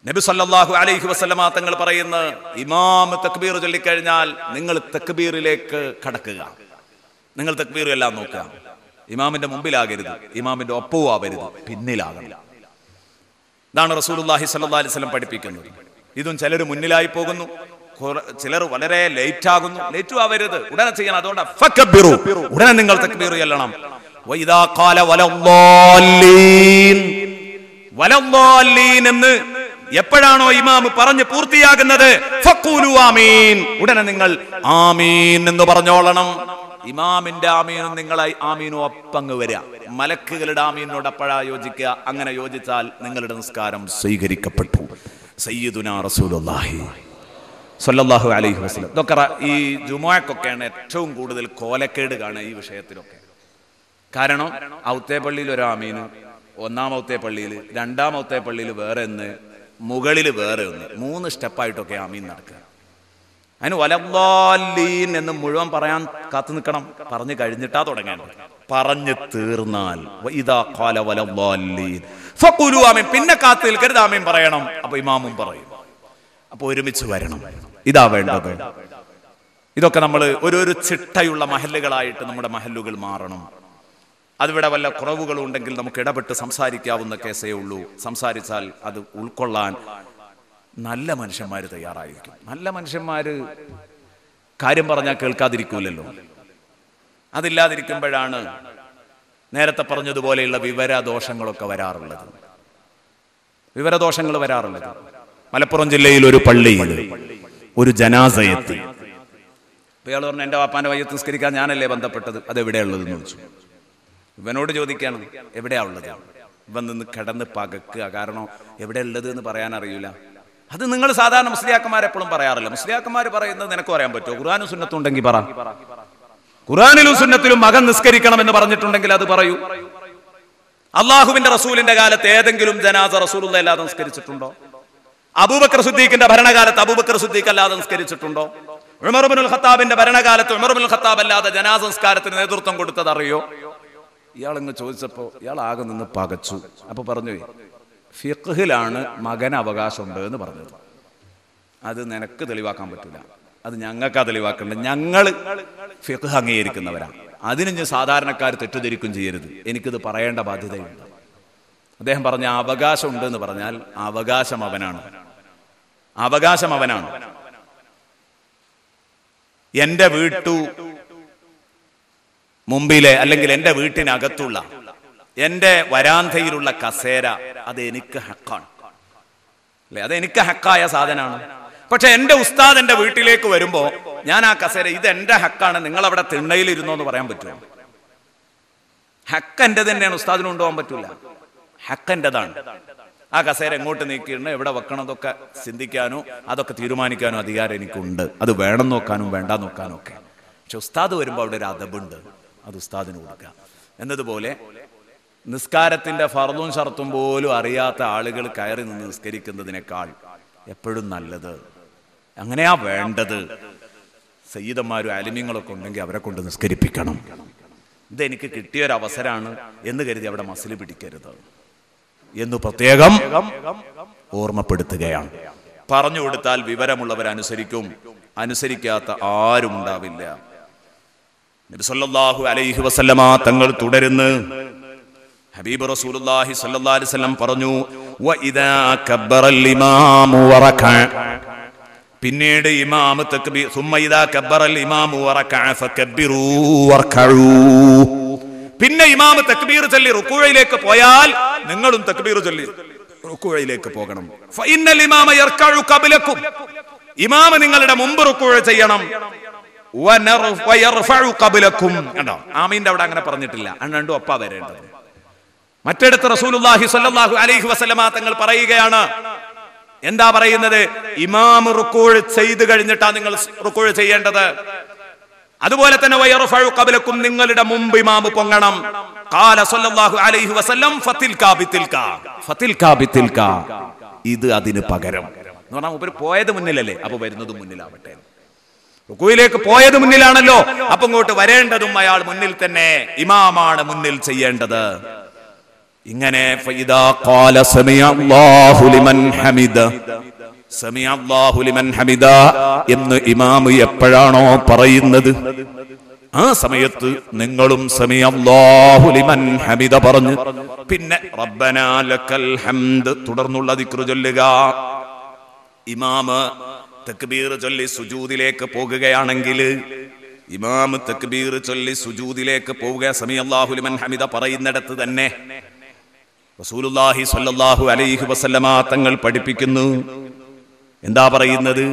നബി സല്ലല്ലാഹു അലൈഹി വസല്ലമ തങ്ങൾ പറയുന്ന ഇമാം തക്ബീർ ചൊല്ലിക്കഴിഞ്ഞാൽ നിങ്ങൾ തക്ബീറിലേക്ക് കടക്കുക. നിങ്ങൾ തക്ബീർ എല്ലാം നോക്കുക. ഇമാമിന്റെ മുമ്പിലാകരുത്, ഇമാമിന്റെ ഒപ്പവും ആവരുത്, പിന്നിലാകണം. ഇതാണ് റസൂലുള്ളാഹി സ്വല്ലല്ലാഹു അലൈഹി വസല്ലം പഠിപ്പിക്കുന്നത്. ഇതും ചിലർ മുന്നിലായി പോകുന്നു, ചിലർ വളരെ ലേറ്റ് ആകുന്നു. ലേറ്റും ആവരുത്, ഉടനെ ചെയ്യണം. അതുകൊണ്ട് ഫക്കബ്ബിറു, ഉടനെ നിങ്ങൾ തക്ബീർ ചൊല്ലണം. വഇദാ ഖാല വലദ്ദാല്ലീൻ, വലദ്ദാല്ലീൻ എന്ന് എപ്പോഴാണോ ഇമാം പറഞ്ഞു പൂർത്തിയാകുന്നത് ഫഖൂലു ആമീൻ, ഉടനെ നിങ്ങൾ ആമീൻ എന്ന് പറഞ്ഞോളണം. ഇമാമിന്റെ ആമീനും നിങ്ങളായി ആമീനും ഒപ്പങ്ങ് വരിക. മലക്കുകളുടെ ആമീനോട് അപ്പോഴാ യോജിക്കുക. അങ്ങനെ യോജിച്ചാൽ നിങ്ങളുടെ നിസ്കാരം സ്വീകരിക്കപ്പെട്ടു. സയ്യിദുനാ റസൂലുള്ളാഹി സ്വല്ലല്ലാഹു അലൈഹി വസല്ലം. ഇതൊക്കെ ഈ ജുമുഅക്കൊക്കെയാണ് ഏറ്റവും കൂടുതൽ കോലക്കേട് കാണുക ഈ വിഷയത്തിലൊക്കെ. കാരണം ഔത്തേ പള്ളിയിൽ ഒരു ആമീന്, ഒന്നാമത്തെ പള്ളിയിൽ, രണ്ടാമത്തെ പള്ളിയിൽ വേറെ ഒന്ന്, മുകളിൽ വേറെ ഒന്ന്, 3 സ്റ്റെപ്പായിട്ടൊക്കെ ആമീൻ നടക്കുക. അതിന് വലദ്ദാല്ലീൻ എന്ന് മുഴുവൻ പറയാൻ കാത്തു നിൽക്കണം. പറഞ്ഞു കഴിഞ്ഞിട്ടാ തുടങ്ങേണ്ടത്. പറഞ്ഞു തീർന്നാൽ ഇദാ ഖാല വലദ്ദാല്ലീൻ ഫഖൂലു ആമീൻ, പിന്നെ കാത്തു നിൽക്കരുത്, ആമീൻ പറയണം. അപ്പൊ ഇമാമും പറയും. അപ്പൊ ഒരുമിച്ച് വരണം. ഇതാ വേണ്ടത്. ഇതൊക്കെ നമ്മൾ ഒരു ചിട്ടയുള്ള മഹല്ലുകളായിട്ട് നമ്മുടെ മഹല്ലുകൾ മാറണം. അതിവിടെ വല്ല കുറവുകളും ഉണ്ടെങ്കിൽ നമുക്ക് ഇടപെട്ട് സംസാരിക്കാവുന്ന കേസേ ഉള്ളൂ. സംസാരിച്ചാൽ അത് ഉൾക്കൊള്ളാൻ നല്ല മനുഷ്യന്മാർ തയ്യാറായിരിക്കും. നല്ല മനുഷ്യന്മാര് കാര്യം പറഞ്ഞാൽ കേൾക്കാതിരിക്കൂലല്ലോ. അതില്ലാതിരിക്കുമ്പോഴാണ് നേരത്തെ പറഞ്ഞതുപോലെയുള്ള വിവരദോഷങ്ങളൊക്കെ വരാറുള്ളത്. വിവരദോഷങ്ങൾ വരാറുള്ളത്. മലപ്പുറം ജില്ലയിൽ ഒരു പള്ളിയിൽ ഒരു ജനാസയെത്തി. ഇയാൾ പറഞ്ഞു, എന്റെ വാപ്പാന്റെ വയ്യത്ത് നിസ്കരിക്കാൻ ഞാനല്ലേ ബന്ധപ്പെട്ടത്, അതെവിടെയുള്ളതെന്ന് ചോദിച്ചു. ഇവനോട് ചോദിക്കാണ് എവിടെയാ ഉള്ളത്. ഇവൻ നിന്ന് കിടന്ന് പകക്കുക. കാരണം എവിടെ ഉള്ളത് എന്ന് പറയാൻ അറിയില്ല. അത് നിങ്ങൾ സാധാരണ മുസ്ലിയാക്കന്മാരെപ്പോഴും പറയാറില്ല. മുസ്ലിയാക്കന്മാർ പറയുന്നത് നിനക്ക് പറയാൻ പറ്റുമോ? ഖുർആനും സുന്നത്തും ഉണ്ടെങ്കിൽ പറ. ഖുർആനിലും സുന്നത്തിലും മകൻ നിസ്കരിക്കണം എന്ന് പറഞ്ഞിട്ടുണ്ടെങ്കിൽ അത് പറയൂ. അള്ളാഹുവിന്റെ റസൂലിന്റെ കാലത്ത് ഏതെങ്കിലും ജനാസ റസൂലുള്ളാഹി അല്ലാതെ നിസ്കരിച്ചിട്ടുണ്ടോ? അബൂബക്കർ സിദ്ദീഖിന്റെ ഭരണകാലത്ത് അബൂബക്കർ സിദ്ദീഖ് അല്ലാതെ നിസ്കരിച്ചിട്ടുണ്ടോ? ഉമർ ഇബ്നുൽ ഖത്താബിന്റെ ഭരണകാലത്ത് ഉമർ ഇബ്നുൽ ഖത്താബ് അല്ലാതെ ജനാസ നിസ്കാരത്തിന് നേതൃത്വം കൊടുത്തത് അറിയോ? ഇയാളങ്ങ് ചോദിച്ചപ്പോ ഇയാൾ ആകെ നിന്ന് പകച്ചു. അപ്പൊ പറഞ്ഞു, ഫിഖ്ഹിലാണ് മകന് അവകാശമുണ്ട് എന്ന് പറഞ്ഞത്. അത് നിനക്ക് തെളിവാക്കാൻ പറ്റില്ല, അത് ഞങ്ങൾക്കാ തെളിവാക്കേണ്ടത്. ഞങ്ങൾ ഫിഖ്ഹ് അംഗീകരിക്കുന്നവരാണ്. അതിന് സാധാരണക്കാർ തെറ്റിദ്ധരിക്കും ചെയ്യരുത്. എനിക്കിത് പറയേണ്ട ബാധ്യതയുണ്ട്. അദ്ദേഹം പറഞ്ഞ അവകാശം ഉണ്ട് എന്ന് പറഞ്ഞാൽ അവകാശം അവനാണ്. അവകാശം അവനാണ്. എന്റെ മുമ്പിലെ അല്ലെങ്കിൽ എന്റെ വീട്ടിനകത്തുള്ള എന്റെ വരാന്തയിലുള്ള കസേര അത് എനിക്ക് ഹക്കാണ്, അല്ലെ? അത് എനിക്ക് ഹക്കായ സാധനമാണ്. പക്ഷെ എന്റെ ഉസ്താദ് എന്റെ വീട്ടിലേക്ക് വരുമ്പോ ഞാൻ ആ കസേര ഇത് എന്റെ ഹക്കാണ്, നിങ്ങൾ അവിടെ തിണ്ണയിൽ ഇരുന്നോ എന്ന് പറയാൻ പറ്റുമോ? ഹക്ക് എന്റെ തന്നെയാണ്, ഉസ്താദിന് കൊണ്ടുപോകാൻ പറ്റൂല. ഹക്ക് എന്റേതാണ്. ആ കസേര എങ്ങോട്ട് നീക്കിയിടണം, എവിടെ വെക്കണം, അതൊക്കെ ചിന്തിക്കാനോ അതൊക്കെ തീരുമാനിക്കാനോ അധികാരം എനിക്കുണ്ട്. അത് വേണം നോക്കാനും വേണ്ട നോക്കാനും ഒക്കെ. പക്ഷെ ഉസ്താദ് വരുമ്പോൾ അവിടെ ഒരു അദബുണ്ട്, അത് ഉസ്താദിന് കൊടുക്കുക. എന്നതുപോലെ നിസ്കാരത്തിന്റെ ഫർളും ഷർത്തും പോലും അറിയാത്ത ആളുകൾ കയറി നിന്ന് നിസ്കരിക്കുന്നതിനേക്കാൾ എപ്പോഴും നല്ലത്, അങ്ങനെയാ വേണ്ടത്, സയ്യിദന്മാരും ആലിമ്യങ്ങളൊക്കെ ഉണ്ടെങ്കിൽ അവരെ കൊണ്ട് നിസ്കരിപ്പിക്കണം. ഇതെനിക്ക് കിട്ടിയൊരവസരമാണ് എന്ന് കരുതി അവിടെ മസില് പിടിക്കരുത് എന്ന് പ്രത്യേകം ഓർമ്മപ്പെടുത്തുകയാണ്. പറഞ്ഞു കൊടുത്താൽ വിവരമുള്ളവരനുസരിക്കും, അനുസരിക്കാത്ത ആരും ഉണ്ടാവില്ല. നബി സല്ലല്ലാഹു അലൈഹി വസല്ലമ തങ്ങൾ തുടരുന്നു. ഹബീബ് റസൂലുള്ളാഹി സ്വല്ലല്ലാഹു അലൈഹി വസല്ലം പറഞ്ഞു, വഇദാ കബ്ബറൽ ഇമാമു വറകഅ, പിന്നീട് ഇമാം തക്ബീർ, സുമ്മ ഇദാ കബ്ബറൽ ഇമാമു വറകഅ ഫകബ്ബിറൂ വർകഉ, പിന്നെ ഇമാം തക്ബീർ ചൊല്ലി റുകൂഇലേക്ക് പോയാൽ നിങ്ങളും തക്ബീർ ചൊല്ലി റുകൂഇലേക്ക് പോകണം. ഫഇന്നൽ ഇമാമ യർകഉ ഖബ്ലകും, ഇമാം നിങ്ങളുടെ മുമ്പ് റുകൂഅ ചെയ്യണം. വയർഫഉ ഖബ്ലകും, കണ്ടോ? ആമീന്റെ അവിടെ അങ്ങനെ പറഞ്ഞിട്ടില്ല, രണ്ടും ഒപ്പാ വരേണ്ടത്. മറ്റിടത്ത് റസൂലുള്ളാഹി സ്വല്ലല്ലാഹു അലൈഹി വസല്ലമ തങ്ങൾ പറയുകയാണ്, എന്താ പറയുന്നത്? ഇമാം റുകൂഅ ചെയ്തു കഴിഞ്ഞിട്ടാ നിങ്ങൾ റുകൂഅ ചെയ്യേണ്ടത്. അതുപോലെ തന്നെ വയർഫഉ ഖബ്ലകും, നിങ്ങളുടെ മുമ്പ് ഇമാം പൊങ്ങണം. ഖാല സ്വല്ലല്ലാഹു അലൈഹി വസല്ലം ഫതിൽകാ ബിതിൽകാ, ഫതിൽകാ ബിതിൽകാ, ഇത് അതിന് പകരം എന്ന് പറഞ്ഞാൽ ഉപരി പോയത് മുന്നിലല്ലേ, അപ്പൊ വരുന്നത് മുന്നിലാവട്ടെ. റുകൂയിലേക്ക് പോയത് മുന്നിലാണല്ലോ, അപ്പൊ ഇങ്ങോട്ട് വരേണ്ടതും അയാൾ മുന്നിൽ തന്നെ, ഇമാമാണ് മുന്നിൽ ചെയ്യേണ്ടത്. ഇങ്ങനെ ഫഇദാ ഖാല സമിഅല്ലാഹു ലിമൻ ഹമിദ, സമിഅല്ലാഹു ലിമൻ ഹമിദ എന്ന് ഇമാം എപ്പോഴാണോ പറയുന്നത്, ആ സമയത്ത് നിങ്ങളും സമിഅല്ലാഹു ലിമൻ ഹമിദ പറഞ്ഞു പിന്നെ റബ്ബനാ ലക്കൽ ഹംദ് തുടർന്നുള്ള ദിക്ർ ചൊല്ലുക. ഇമാം തക്ബീർ ചൊല്ലി സുജൂദിലേക്ക് പോകുകയാണെങ്കിൽ, ഇമാം തക്ബീർ ചൊല്ലി സുജൂദിലേക്ക് പോവുക, സമിഅല്ലാഹു ലിമൻ ഹമിദ പറയുന്നിടത്ത് തന്നെ റസൂലുള്ളാഹി സ്വല്ലല്ലാഹു അലൈഹി വസല്ലമ തങ്ങൾ പഠിപ്പിക്കുന്നു. എന്താ പറയുന്നത്?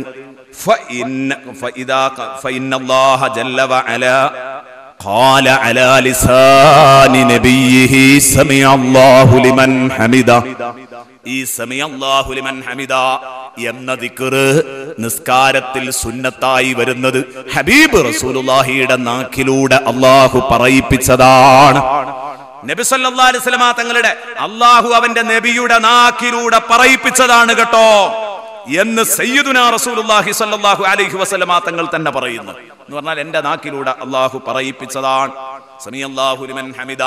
ഫഇന്നല്ലാഹ ജല്ല വഅല ഖാല അലാ ലിസാനി നബിയിഹി സമിഅല്ലാഹു ലിമൻ ഹമിദ. ഈ സമിഅല്ലാഹു ലിമൻ ഹമിദ എന്ന ദിക്ർ നിസ്കാരത്തിൽ സുന്നത്തായി വരുന്നത് ഹബീബ് റസൂലുള്ളാഹിയുടെ നാക്കിലൂടെ അല്ലാഹു പറയിപ്പിച്ചതാണ്. നബി സല്ലല്ലാഹു അലൈഹി വസല്ലമ തങ്ങളുടെ അല്ലാഹു അവന്റെ നബിയുടെ നാക്കിലൂടെ പറയിപ്പിച്ചതാണ് കേട്ടോ എന്ന് സയ്യിദുനാ റസൂലുള്ളാഹി സ്വല്ലല്ലാഹു അലൈഹി വസല്ലമ തങ്ങൾ തന്നെ പറയുന്നു. എന്ന് പറഞ്ഞാൽ എന്റെ നാക്കിലൂടെ അല്ലാഹു പറയിപ്പിച്ചതാണ് സമിഅല്ലാഹു ലിമൻ ഹമിദ.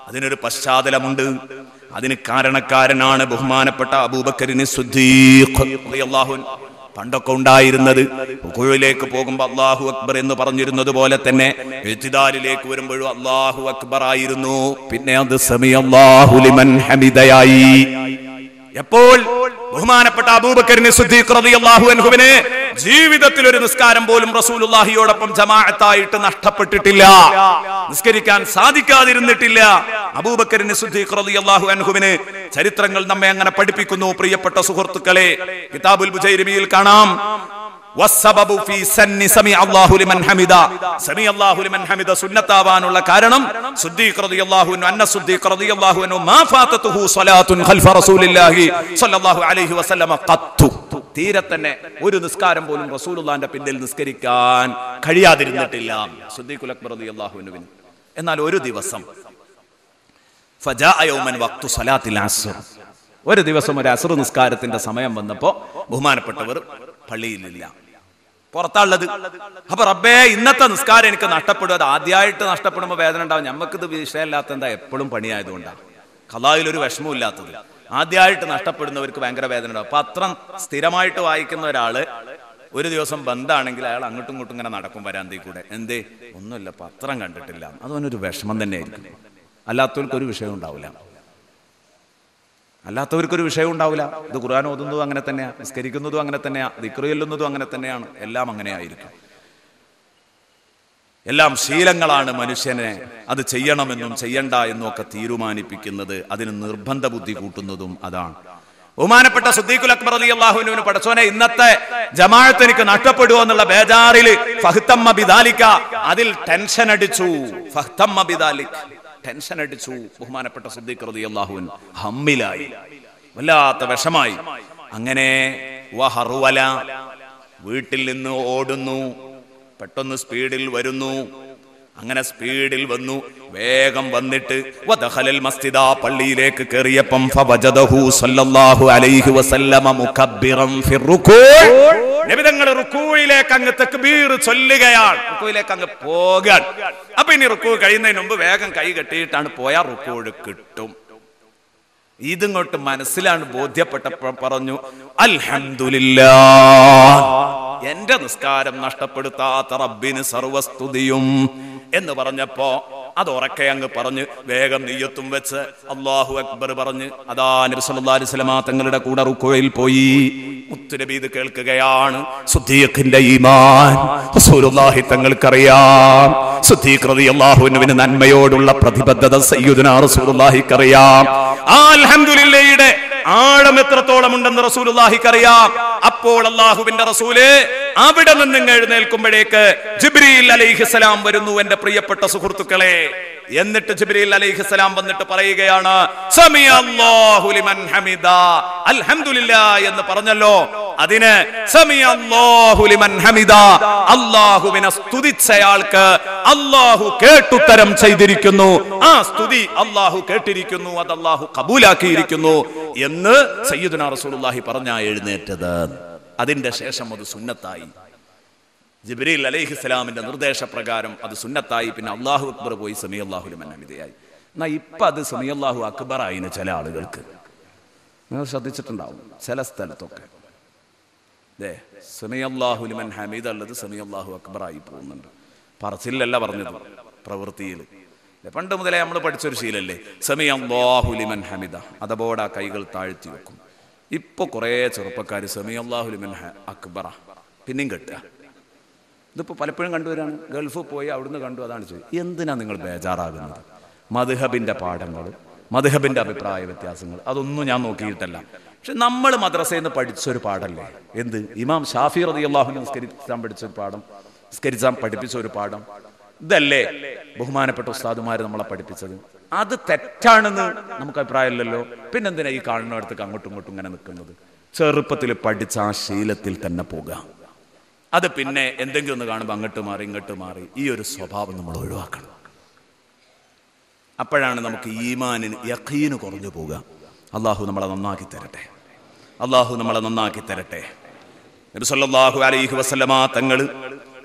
അതിനൊരു പശ്ചാത്തലമുണ്ട്. അതിന് കാരണക്കാരനാണ് ബഹുമാനപ്പെട്ട അബൂബക്കറിന് സിദ്ദീഖ് റളിയല്ലാഹു അൻഹു. പണ്ടൊക്കെ ഉണ്ടായിരുന്നത് റുകൂഇലേക്ക് പോകുമ്പോൾ അല്ലാഹു അക്ബർ എന്ന് പറഞ്ഞിരുന്നത് പോലെ തന്നെ ഇഅ്തിദാലിലേക്ക് വരുമ്പോഴും അല്ലാഹു അക്ബർ ആയിരുന്നു. പിന്നെ അത് സമിഅല്ലാഹു ലിമൻ ഹമിദയായി. എപ്പോൾ ബഹുമാനപ്പെട്ട അബൂബക്കറിന് സിദ്ദീഖ് റളിയല്ലാഹു അൻഹുവിനെ ജീവിതത്തിൽ ഒരു നിസ്കാരം പോലും റസൂലുള്ളാഹിയോടൊപ്പം ജമാഅത്തായിട്ട് നഷ്ടപ്പെട്ടിട്ടില്ല, നിസ്കരിക്കാൻ സാധിക്കാതിരുന്നിട്ടില്ല. അബൂബക്കറിന് സിദ്ദീഖ് റളിയല്ലാഹു അൻഹുവിന് ചരിത്രങ്ങൾ നമ്മെ അങ്ങനെ പഠിപ്പിക്കുന്നു. പ്രിയപ്പെട്ട സുഹൃത്തുക്കളെ, കിതാബുൽ ബുജൈരിമിയിൽ കാണാം വസ്സബബു ഫീ സന്നി സമിഅല്ലാഹു ലിമൻ ഹമിദ. സമിഅല്ലാഹു ലിമൻ ഹമിദ സുന്നത്താവാനുള്ള കാരണം സിദ്ദീഖ് റളിയല്ലാഹു അൻഹു അന്ന സിദ്ദീഖ് റളിയല്ലാഹു അൻഹു മാ ഫാതതുഹു സ്വലാത്തുൻ ഖൽഫ റസൂലില്ലാഹി സ്വല്ലല്ലാഹു അലൈഹി വസല്ലമ ഖത്തു. തീരെ തന്നെ ഒരു നിസ്കാരം പോലും റസൂലുള്ളാഹിന്റെ പിന്നിൽ നിസ്കരിക്കാൻ കഴിയാതിരുന്നിട്ടില്ല സിദ്ദീഖുൽ അക്ബർ റളിയല്ലാഹു അൻഹുവിന്. എന്നാൽ ഒരു ദിവസം ഫജാഅ യൗമൻ വഖ്തു സ്വലാത്തിൽ അസ്ർ, ഒരു ദിവസം ഒരു അസ്ർ നിസ്കാരത്തിന്റെ സമയം വന്നപ്പോൾ ബഹുമാനപ്പെട്ടവർ പള്ളിയിലില്ല, പുറത്താളുള്ളത്. അപ്പൊ റബ്ബേ ഇന്നത്തെ നിസ്കാരം എനിക്ക് നഷ്ടപ്പെടും. അത് ആദ്യമായിട്ട് നഷ്ടപ്പെടുമ്പോൾ വേദന ഉണ്ടാവും. ഞമ്മക്കിത് വിഷയമില്ലാത്ത എന്താ, എപ്പോഴും പണിയായതുകൊണ്ടാണ്. ഖലായിലൊരു വിഷമവും ഇല്ലാത്തത്. ആദ്യമായിട്ട് നഷ്ടപ്പെടുന്നവർക്ക് ഭയങ്കര വേദന ഉണ്ടാവും. പത്രം സ്ഥിരമായിട്ട് വായിക്കുന്ന ഒരാള് ഒരു ദിവസം ബന്ധാണെങ്കിൽ അയാൾ അങ്ങോട്ടും ഇങ്ങോട്ടും ഇങ്ങനെ നടക്കും വരാന്തയിൽ കൂടെ. എന്തേ? ഒന്നുമില്ല, പത്രം കണ്ടിട്ടില്ല. അതൊന്നൊരു വിഷമം തന്നെയായിരിക്കും. അല്ലാത്തവർക്കൊരു വിഷയം ഉണ്ടാവില്ല, അല്ലാത്തവർക്കൊരു വിഷയം ഉണ്ടാവില്ല. ഇത് ഖുർആൻ ഓതുന്നതും അങ്ങനെ തന്നെയാണ്, നിസ്കരിക്കുന്നതും അങ്ങനെ തന്നെയാണ്, ദിക്ർ ചൊല്ലുന്നതും അങ്ങനെ തന്നെയാണ്. എല്ലാം അങ്ങനെ ആയിരിക്കും. എല്ലാം ശീലങ്ങളാണ് മനുഷ്യനെ അത് ചെയ്യണമെന്നും ചെയ്യണ്ട എന്നും ഒക്കെ തീരുമാനിപ്പിക്കുന്നത്. അതിന് നിർബന്ധ ബുദ്ധി കൂട്ടുന്നതും അതാണ്. ബഹുമാനപ്പെട്ട സിദ്ദീഖുൽ അക്ബർ റളിയല്ലാഹു അൻഹുവിന് പടച്ചോനെ ഇന്നത്തെ ജമാഅത്ത് എനിക്ക് നഷ്ടപ്പെടുമോ എന്നുള്ള ബേജാറിൽ ഫഹ്തമ്മ ബിദാലിക, അതിൽ ടെൻഷൻ അടിച്ചു. ഫഹ്തമ്മ ബിദാലിക, ടെൻഷൻ അടിച്ചു. ബഹുമാനപ്പെട്ട സിദ്ദീഖ് റളിയല്ലാഹു അൻഹു ഹമ്മിലായി, വല്ലാത്ത വിഷമായി. അങ്ങനെ വഹറുവല, വീട്ടിൽ നിന്ന് ഓടുന്നു, പെട്ടെന്ന് സ്പീഡിൽ വരുന്നു. അങ്ങനെ സ്പീഡിൽ വന്നു, വേഗം വന്നിട്ട് വദഖലൽ മസ്ജിദ, പള്ളിയിലേക്ക് കയറിയപ്പം ഫവജദഹു സല്ലല്ലാഹു അലൈഹി വസല്ലമ മുകബ്ബിറൻ ഫിർ റുകൂ, നബി തങ്ങൾ റുകൂയിലേക്ക് അങ്ങ് തക്ബീർ ചൊല്ലുകയാണ്, റുകൂയിലേക്ക് അങ്ങ് പോകാൻ. അപ്പൊ ഇനി റുകൂ കഴിയുന്നതിന് മുമ്പ് വേഗം കൈ കെട്ടിയിട്ടാണ് പോയാൽ റുകൂ കിട്ടും. ഇതിങ്ങോട്ട് മനസ്സിലാണ് ബോധ്യപ്പെട്ടപ്പോൾ പറഞ്ഞു അൽഹംദുലില്ലാഹ്, എന്റെ നിസ്കാരം നഷ്ടപ്പെടുത്താത്ത റബ്ബിന് സർവസ്തുതിയും എന്ന് പറഞ്ഞപ്പോ അത് ഉറക്കെ അങ്ങ് പറഞ്ഞ് വേഗം നിയ്യത്തും വെച്ച് അല്ലാഹു അക്ബർ പറഞ്ഞ് അതാ നബി സല്ലല്ലാഹു അലൈഹി വസല്ലമ തങ്ങളുടെ കൂടെ റുകൂയിൽ പോയി. മുത്തുനബി ഇത് കേൾക്കുകയാണ്. സിദ്ദീഖിന്റെ ഈമാൻ റസൂലുള്ളാഹി തങ്ങൾക്കറിയാം. സിദ്ദീഖ് റളിയല്ലാഹു അൻഹുവിന് നന്മയോടുള്ള പ്രതിബദ്ധത സയ്യിദുനാ റസൂലുള്ളാഹിക്ക് അറിയാം. ആ അൽഹംദുലില്ലാഹിയുടെ ആഴം എത്രത്തോളം ഉണ്ടെന്ന് റസൂലുള്ളാഹിക്ക് അറിയാം. അപ്പോൾ അല്ലാഹുവിന്റെ റസൂല് അവിടെ നിന്ന് എഴുന്നേൽക്കുമ്പോഴേക്ക് ജിബ്രീൽ അലൈഹിസ്സലാം വരുന്നു. എന്റെ പ്രിയപ്പെട്ട സുഹൃത്തുക്കളെ, എന്നിട്ട് ജിബ്രീൽ അലൈഹിസ്സലാം വന്നിട്ട് പറയുകയാണ് സമിഅല്ലാഹു ലിമൻ ഹമിദ, അൽഹംദുലില്ലാഹ് എന്ന് പറഞ്ഞല്ലോ, അതിന് സമിഅല്ലാഹു ലിമൻ ഹമിദ, അല്ലാഹുവിനെ സ്തുതിച്ചയാൾക്ക് അല്ലാഹു കേട്ടുത്തരം ചെയ്തിരിക്കുന്നു. ആ സ്തുതി അല്ലാഹു കേട്ടിരിക്കുന്നു, അത് അല്ലാഹു കബൂലാക്കിയിരിക്കുന്നു എന്ന് സയ്യിദുനാ റസൂലുള്ളാഹി പറഞ്ഞാ എഴുന്നേറ്റത്. അതിന്റെ ശേഷം അത് സുന്നത്തായി. ജിബ്രീൽ അലൈഹിസ്സലാമിന്റെ നിർദ്ദേശപ്രകാരം അത് സുന്നത്തായി. പിന്നെ അല്ലാഹു അക്ബർ പോയി സമിഅല്ലാഹു ലിമൻ ഹമിദയായി. എന്നാ ഇപ്പം അത് സമീഅല്ലാഹു അക്ബർ ആയിന് ചില ആളുകൾക്ക്. നിങ്ങൾ ശ്രദ്ധിച്ചിട്ടുണ്ടാവും ചില സ്ഥലത്തൊക്കെ സമീഅല്ലാഹു ലിമൻ ഹമീദ് ഉള്ളത് സമീഅല്ലാഹു അക്ബർ ആയി പോകുന്നുണ്ട്. പറച്ചിലല്ല പറഞ്ഞത്, പ്രവൃത്തിയിൽ. പണ്ട് മുതലേ നമ്മൾ പഠിച്ചൊരു ശീലല്ലേ സമീഅല്ലാഹു ലിമൻ ഹമിദ, അതോടെ ആ കൈകൾ താഴ്ത്തി വെക്കും. ഇപ്പൊ കുറേ ചെറുപ്പക്കാർ സമീഅല്ലാഹു ലിമൻ അക്ബറ പിന്നെയും കെട്ടുക. ഇതിപ്പോൾ പലപ്പോഴും കണ്ടുവരാണ്. ഗൾഫിൽ പോയി അവിടുന്ന് കണ്ടു. അതാണ് ചോദിച്ചത്, എന്തിനാ നിങ്ങൾ ബേജാറാകുന്നത്? മദ്ഹബിന്റെ പാഠങ്ങൾ, മദ്ഹബിന്റെ അഭിപ്രായ വ്യത്യാസങ്ങൾ അതൊന്നും ഞാൻ നോക്കിയിട്ടല്ല. പക്ഷെ നമ്മൾ മദ്രസയിൽ നിന്ന് പഠിച്ചൊരു പാഠല്ലേ എന്ത്? ഇമാം ഷാഫി റളിയല്ലാഹു അൻഹു നിസ്കരിക്കാൻ പഠിച്ചൊരു പാഠം, നിസ്കരിക്കാൻ പഠിപ്പിച്ച ഒരു പാഠം. ഇതല്ലേ ബഹുമാനപ്പെട്ട ഉസ്താദുമാർ നമ്മളെ പഠിപ്പിച്ചത്? അത് തെറ്റാണെന്ന് നമുക്ക് അഭിപ്രായമില്ലല്ലോ. പിന്നെന്തിനാ ഈ കാണുന്നിടത്തേക്ക് അങ്ങോട്ടും ഇങ്ങോട്ടും ഇങ്ങനെ നിൽക്കുന്നത്? ചെറുപ്പത്തിൽ പഠിച്ച ആ ശീലത്തിൽ തന്നെ പോകാം. അത് പിന്നെ എന്തെങ്കിലും ഒന്ന് കാണുമ്പോൾ അങ്ങോട്ട് മാറി ഇങ്ങോട്ട് മാറി ഈ ഒരു സ്വഭാവം നമ്മൾ ഒഴിവാക്കണം. അപ്പോഴാണ് നമുക്ക് ഈമാനിന് യഖീന് കുറഞ്ഞു പോവുക. അള്ളാഹു നമ്മളെ നന്നാക്കി തരട്ടെ. അള്ളാഹു നമ്മളെ നന്നാക്കി തരട്ടെ. നബി സല്ലല്ലാഹു അലൈഹി വസല്ലമ തങ്ങൾ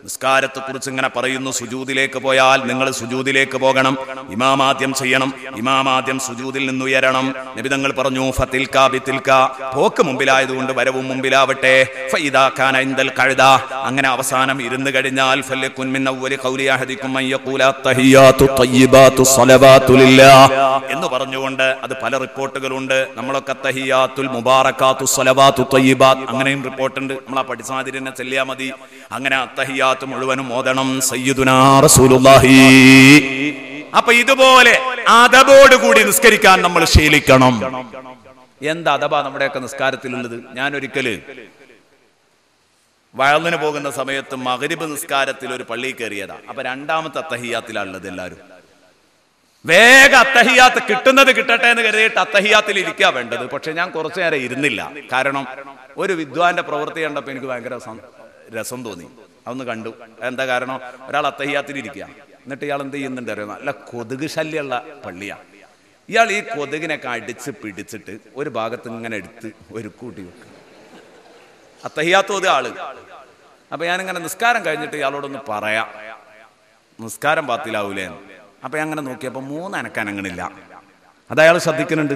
നിസ്കാരത്തെ കുറിച്ച് ഇങ്ങനെ പറയുന്നു, സുജൂദിലേക്ക് പോയാൽ നിങ്ങൾ സുജൂദിലേക്ക് പോകണം, ഇമാമാദ്യം ചെയ്യണം, ഇമാമാദ്യം സുജൂദിൽ നിന്ന് ഉയരണം. നബി തങ്ങൾ പറഞ്ഞു ഫതിൽക ബിതിൽക, പോക്ക് മുമ്പിലായതുകൊണ്ട് വരവും മുമ്പിലാവട്ടെ. ഫഇദാ കാന ഇൻദൽ ഖഅദ, അങ്ങനെ അവസാനം ഇരുന്ന് കഴിഞ്ഞാൽ ഫലകുൻ മിൻ അവ്വലി ഖൗലി അഹദികും അൻ യഖൂല തഹിയ്യാതു തയ്യിബാതു സ്വലവാതു ലില്ലാഹ് എന്ന് പറഞ്ഞുകൊണ്ട് അത് പല റിപ്പോർട്ടുകളുണ്ട്. നമ്മളൊക്കെ തഹിയ്യാത്തുൽ മുബാറകാതു സ്വലവാതു തയ്യിബാത്ത് അങ്ങനെയും റിപ്പോർട്ടുണ്ട്. നമ്മൾ ആ പഠിച്ചാതിരി തന്നെ ചെല്ലിയാൽ മതി. അങ്ങനെ തഹിയ്യാത്ത് മുഴുവനും ഓതണം സയ്യിദുനാ റസൂലുള്ളാഹി. അപ്പൊ ഇതുപോലെ അദബോട് കൂടി നിസ്കരിക്കാൻ നമ്മൾ ശീലിക്കണം. എന്താ അദബാ നമ്മുടെയൊക്കെ നിസ്കാരത്തിലുള്ളത്? ഞാൻ ഒരിക്കല് വയലിന് പോകുന്ന സമയത്ത് മഗ്രിബ് നിസ്കാരത്തിൽ ഒരു പള്ളിയിൽ കയറിയതാ. അപ്പൊ രണ്ടാമത്തെ അത്തഹിയ്യാത്തിലുള്ളത് എല്ലാവരും വേഗം അത്തഹിയ്യാത്ത് കിട്ടുന്നത് കിട്ടട്ടെ എന്ന് കരുതിയിട്ട് അത്തഹിയ്യാത്തിൽ ഇരിക്കുക വേണ്ടത്. പക്ഷെ ഞാൻ കുറച്ചു നേരം ഇരുന്നില്ല. കാരണം ഒരു വിദ്വാന്റെ പ്രവൃത്തി കണ്ടപ്പോൾ എനിക്ക് ഭയങ്കര രസം തോന്നി. അതൊന്ന് കണ്ടു. എന്താ കാരണം? ഒരാൾ അത്തഹിയ്യാത്തിൽ ഇരിക്കുക, എന്നിട്ട് ഇയാൾ എന്ത് ചെയ്യുന്നുണ്ട് അറിയാം? നല്ല കൊതുക് ശല്യമുള്ള പള്ളിയാണ്. ഇയാൾ ഈ കൊതുകിനൊക്കെ അടിച്ച് പിടിച്ചിട്ട് ഒരു ഭാഗത്ത് ഇങ്ങനെ എടുത്ത് ഒരു കൂട്ടി വെക്കും. അത്തഹിയ്യാത്ത് ഓതുക ആള്. അപ്പൊ ഞാനിങ്ങനെ നിസ്കാരം കഴിഞ്ഞിട്ട് ഇയാളോടൊന്ന് പറയാം, നിസ്കാരം ബാത്തിലാവൂലേ? അപ്പൊ ഞാൻ അങ്ങനെ നോക്കിയപ്പോ 3 അനക്കാനങ്ങണില്ല. അത് അയാൾ ശ്രദ്ധിക്കുന്നുണ്ട്.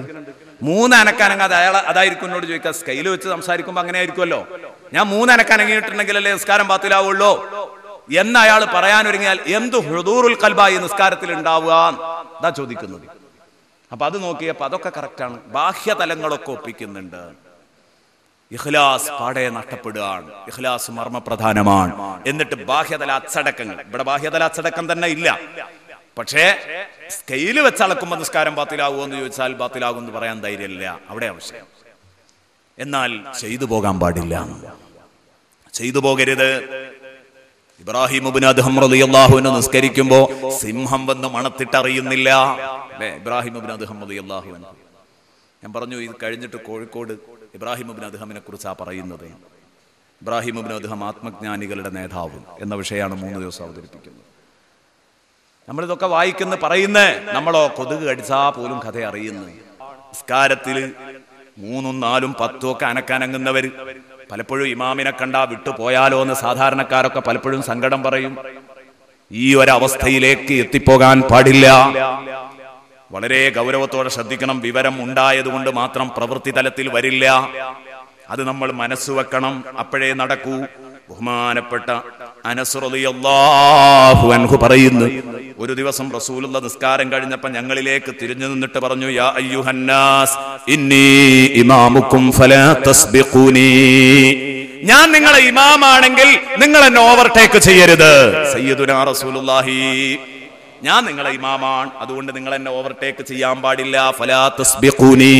3 അനക്കാനങ്ങാതെ അതായിരിക്കും എന്നോട് ചോദിക്കുക. സ്കെയില് വെച്ച് സംസാരിക്കുമ്പോ അങ്ങനെ ആയിരിക്കുമല്ലോ. ഞാൻ 3 അനക്കാനങ്ങിയിട്ടുണ്ടെങ്കിലല്ലേ നിസ്കാരം ബാത്തിലാവുള്ളൂ എന്ന് അയാൾ പറയാനൊരുങ്ങിയാൽ എന്ത് ഹുദൂറുൽ ഖൽബായി നിസ്കാരത്തിൽ ഉണ്ടാവുക അതാ ചോദിക്കുന്നത്. അപ്പൊ അത് നോക്കിയപ്പോ അതൊക്കെ കറക്റ്റാണ്. ബാഹ്യതലങ്ങളൊക്കെ ഒപ്പിക്കുന്നുണ്ട്. ഇഖ്ലാസ് പാടെ നഷ്ടപ്പെടുകയാണ്. ഇഖ്ലാസ് മർമ്മപ്രധാനമാണ്. എന്നിട്ട് ബാഹ്യതല അച്ചടക്കങ്ങൾ, ഇവിടെ ബാഹ്യതല അച്ചടക്കം തന്നെ ഇല്ല. പക്ഷേ സ്കെയില് വെച്ച് അളക്കുമ്പോൾ നിസ്കാരം ബാത്തിലാവുമോ എന്ന് ചോദിച്ചാൽ ബാത്തിലാകും എന്ന് പറയാൻ ധൈര്യമില്ല. അവിടെ ആവശ്യം. എന്നാൽ ചെയ്തു പോകാൻ പാടില്ല, ചെയ്തു പോകരുത്. ഇബ്രാഹിം ഇബ്നു അദ്ഹം റളിയല്ലാഹു അൻഹു നിസ്കരിക്കുമ്പോ സിംഹം വന്ന് മണത്തിട്ടറിയുന്നില്ല. ഇബ്രാഹിം ഇബ്നു അദ്ഹം റളിയല്ലാഹു അൻഹു, ഞാൻ പറഞ്ഞു ഇത് കഴിഞ്ഞിട്ട് കോഴിക്കോട് ഇബ്രാഹിം ഇബ്നു അദ്ഹമിനെ കുറിച്ചാ പറയുന്നത്. ഇബ്രാഹിം ഇബ്നു അദ്ഹം ആത്മജ്ഞാനികളുടെ നേതാവ് എന്ന വിഷയമാണ് 3 ദിവസം അവതരിപ്പിക്കുന്നത്. നമ്മളിതൊക്കെ വായിക്കുന്ന പറയുന്നേ, നമ്മളോ കൊതുക് കടിച്ചാ പോലും കഥ അറിയുന്നു. നിസ്കാരത്തിൽ 3, 4, 10 ഒക്കെ അനക്കാനങ്ങുന്നവര് പലപ്പോഴും ഇമാമിനെ കണ്ടാ വിട്ടുപോയാലോ എന്ന് സാധാരണക്കാരൊക്കെ പലപ്പോഴും സങ്കടം പറയും. ഈ ഒരവസ്ഥയിലേക്ക് എത്തിപ്പോകാൻ പാടില്ല. വളരെ ഗൗരവത്തോടെ ശ്രദ്ധിക്കണം. വിവരം ഉണ്ടായതുകൊണ്ട് മാത്രം പ്രവൃത്തി തലത്തിൽ വരില്ല. അത് നമ്മൾ മനസ്സുവെക്കണം. അപ്പോഴേ നടക്കൂ. ബഹുമാനപ്പെട്ട അനസ് റളിയല്ലാഹു അൻഹു പറയുന്നു, ഒരു ദിവസം റസൂലുള്ള നിസ്കാരം കഴിഞ്ഞപ്പോൾ ഞങ്ങളിലേക്ക് തിരിഞ്ഞു നിന്നിട്ട് പറഞ്ഞു, യാ അയ്യുഹന്നാസ് ഇന്നി ഇമാമുക്കും ഫലാ തസ്ബിഖൂനി. ഞാൻ നിങ്ങളെ ഇമാമാണെങ്കിൽ നിങ്ങൾ എന്നെ ഓവർടേക്ക് ചെയ്യരുത്. സയ്യിദുനാ റസൂലുള്ളാഹി, ഞാൻ നിങ്ങളെ ഇമാമാണ്, അതുകൊണ്ട് നിങ്ങൾ എന്നെ ഓവർടേക്ക് ചെയ്യാൻ പാടില്ല. ഫലാ തസ്ബിഖൂനി,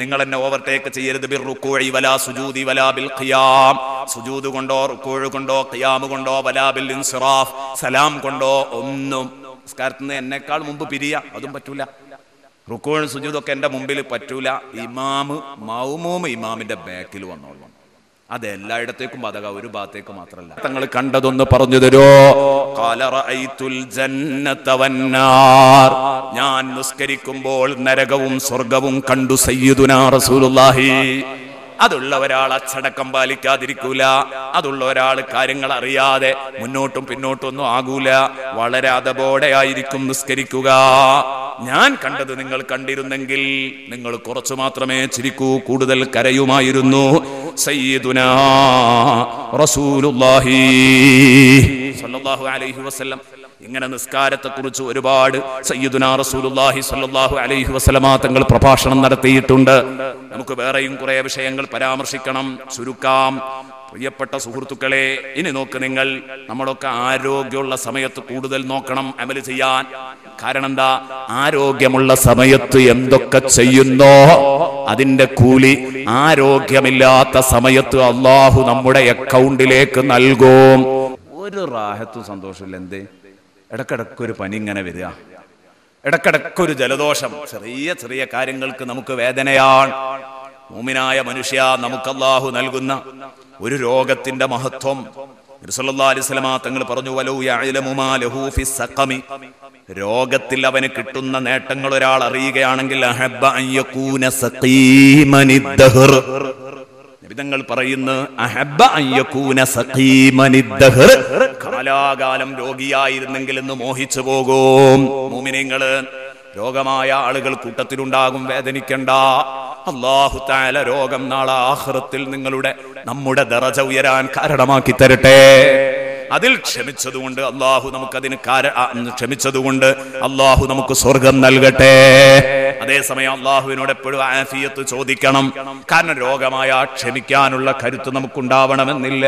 നിങ്ങൾ എന്നെ ഓവർടേക്ക് ചെയ്യരുത്. ബിർറുകൂഇ വലാ സുജൂദി വലാ ബിൽ ഖിയാം, സുജൂദ് കൊണ്ടോ റുകൂഉ കൊണ്ടോ ഖിയാം കൊണ്ടോ വലാ ബിൽ ഇൻസിറാഫ്, സലാം കൊണ്ടോ ഒന്നും. നിസ്കാരത്തിൽ നിന്ന് എന്നെക്കാൾ മുമ്പ് പിരിയ അതും പറ്റൂല. റുകൂഉം സുജൂദും ഒക്കെ എന്റെ മുമ്പിൽ പറ്റൂല. മൗമൂം ഇമാമിന്റെ ബാക്കിൽ വന്നോളൂ. അത് എല്ലായിടത്തേക്കും ബാധക, ഒരു ഭാഗത്തേക്ക് മാത്രമല്ല. തങ്ങൾ കണ്ടതൊന്ന് പറഞ്ഞു തരോ? ഖാല റഅയ്തുൽ ജന്നത വന്നാർ, ഞാൻ നിസ്കരിക്കുമ്പോൾ നരകവും സ്വർഗവും കണ്ടു സയ്യിദുനാ റസൂലുള്ളാഹി. അതുള്ള ഒരാൾ അച്ചടക്കം പാലിക്കാതിരിക്കൂല. അതുള്ള ഒരാൾ കാര്യങ്ങൾ അറിയാതെ മുന്നോട്ടും പിന്നോട്ടും ഒന്നും ആകൂല. വളരെ അതബോടെ ആയിരിക്കും നിസ്കരിക്കുക. ഞാൻ കണ്ടത് നിങ്ങൾ കണ്ടിരുന്നെങ്കിൽ നിങ്ങൾ കുറച്ചു മാത്രമേ ചിരിക്കൂ, കൂടുതൽ കരയുമായിരുന്നു. സയ്യിദുനാ റസൂലുള്ളാഹി സ്വല്ലല്ലാഹു അലൈഹി വസല്ലം ഇങ്ങനെ നിസ്കാരത്തെക്കുറിച്ച് ഒരുപാട് സയ്യിദുനാ റസൂലുള്ളാഹി സ്വല്ലല്ലാഹു അലൈഹി വസല്ലമ തങ്ങൾ പ്രഭാഷണം നടത്തിയിട്ടുണ്ട്. നമുക്ക് വേറെയും കുറെ വിഷയങ്ങൾ പരാമർശിക്കണം, ചുരുക്കാം. പ്രിയപ്പെട്ട സുഹൃത്തുക്കളെ, ഇനി നോക്ക് നിങ്ങൾ, നമ്മളൊക്കെ ആരോഗ്യമുള്ള സമയത്ത് കൂടുതൽ നോക്കണം അമൽ ചെയ്യാൻ. കാരണം എന്താ? ആരോഗ്യമുള്ള സമയത്ത് എന്തൊക്കെ ചെയ്യുന്നോ അതിന്റെ കൂലി ആരോഗ്യമില്ലാത്ത സമയത്ത് അള്ളാഹു നമ്മുടെ അക്കൗണ്ടിലേക്ക് നൽകും. ഒരു റാഹത്തും സന്തോഷമില്ല. എന്തേ? ഇടക്കിടക്കൊരു പനി ഇങ്ങനെ വരിക, ഇടക്കിടക്കൊരു ജലദോഷം, ചെറിയ ചെറിയ കാര്യങ്ങൾക്ക് നമുക്ക് വേദനയാണ്. മുഅ്മിനായ മനുഷ്യ, നമുക്ക് അല്ലാഹു നൽകുന്ന ഒരു രോഗത്തിന്റെ മഹത്വം നബി സല്ലല്ലാഹു അലൈഹി വസല്ലം തങ്ങൾ പറഞ്ഞു, വലൗ യഅലമു മാ ലഹു ഫിസ് സഖമി, രോഗത്തിൽ അവന് കിട്ടുന്ന നേട്ടങ്ങൾ ഒരാൾ അറിയുകയാണെങ്കിൽ അഹബ്ബ അൻ യകൂന സഖീമനിദ്ദഹർ, നബിതങ്ങൾ പറയുന്നു അഹബ്ബ അൻ യകൂന സഖീമനിദ്ദഹർ, കാലാകാലം രോഗിയായിരുന്നെങ്കിൽ എന്ന് മോഹിച്ചു പോകും. മുഅ്മിനീങ്ങള്, രോഗമായ ആളുകൾ കൂട്ടത്തിലുണ്ടാകും, വേദനിക്കണ്ട. അല്ലാഹു തആല രോഗം നാളെ ആഖിറത്തിൽ നമ്മുടെ ദറജ ഉയരാൻ കാരണമാക്കി തരട്ടെ. അതിൽ ക്ഷമിച്ചതുകൊണ്ട് അള്ളാഹു നമുക്കതിന് ക്ഷമിച്ചതുകൊണ്ട് അള്ളാഹു നമുക്ക് സ്വർഗം നൽകട്ടെ. അതേസമയം അള്ളാഹുവിനോട് എപ്പോഴും ആഫിയത്ത് ചോദിക്കണം. കാരണം രോഗമായ ക്ഷമിക്കാനുള്ള കരുത്ത് നമുക്കുണ്ടാവണമെന്നില്ല.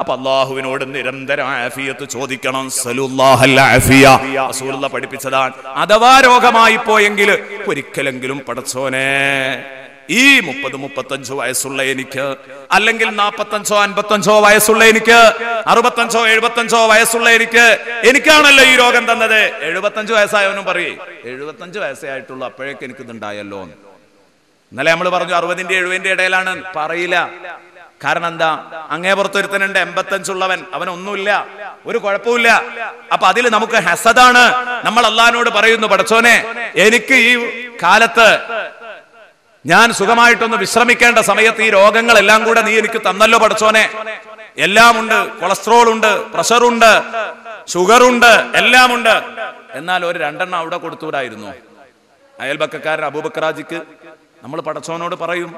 അപ്പൊ അള്ളാഹുവിനോട് നിരന്തരം ആഫിയത്ത് ചോദിക്കണം. സലുല്ലാഹൽ ആഫിയ റസൂലുള്ളാഹി പഠിപ്പിച്ചതാണ്. അഥവാ രോഗമായി പോയെങ്കിൽ ഒരിക്കലെങ്കിലും പടച്ചോനെ ഈ 30-35 വയസ്സുള്ള എനിക്ക്, അല്ലെങ്കിൽ 45-55 വയസ്സുള്ള എനിക്ക്, 65-75 വയസ്സുള്ള എനിക്കാണല്ലോ ഈ രോഗം തന്നത്. 75 വയസ്സായവനും പറയേ 75 വയസ്സേ ആയിട്ടുള്ളൂ, അപ്പോഴേക്ക് എനിക്ക് ഇതുണ്ടായല്ലോ. ഇന്നലെ നമ്മൾ പറഞ്ഞു 60-ന്റെ 70-ന്റെ ഇടയിലാണ്, പറയില്ല. കാരണം എന്താ? അങ്ങേ പുറത്തൊരുത്തനുണ്ട് 85 ഉള്ളവൻ, അവനൊന്നുമില്ല, ഒരു കുഴപ്പമില്ല. അപ്പൊ അതിൽ നമുക്ക് ഹസദാണ്. നമ്മൾ അള്ളാഹിനോട് പറയുന്നു, പടച്ചോനെ എനിക്ക് ഈ കാലത്ത് ഞാൻ സുഖമായിട്ടൊന്ന് വിശ്രമിക്കേണ്ട സമയത്ത് ഈ രോഗങ്ങളെല്ലാം കൂടെ നീ എനിക്ക് തന്നല്ലോ പടച്ചോനെ. എല്ലാം ഉണ്ട്, കൊളസ്ട്രോൾ ഉണ്ട്, പ്രഷറുണ്ട്, ഷുഗറുണ്ട്, എല്ലാം ഉണ്ട്. എന്നാൽ ഒരു 2 അവിടെ കൊടുത്തൂടായിരുന്നു? അയൽപക്കക്കാരൻ അബൂബക്കറാജിക്ക് നമ്മൾ പടച്ചോനോട് പറയും,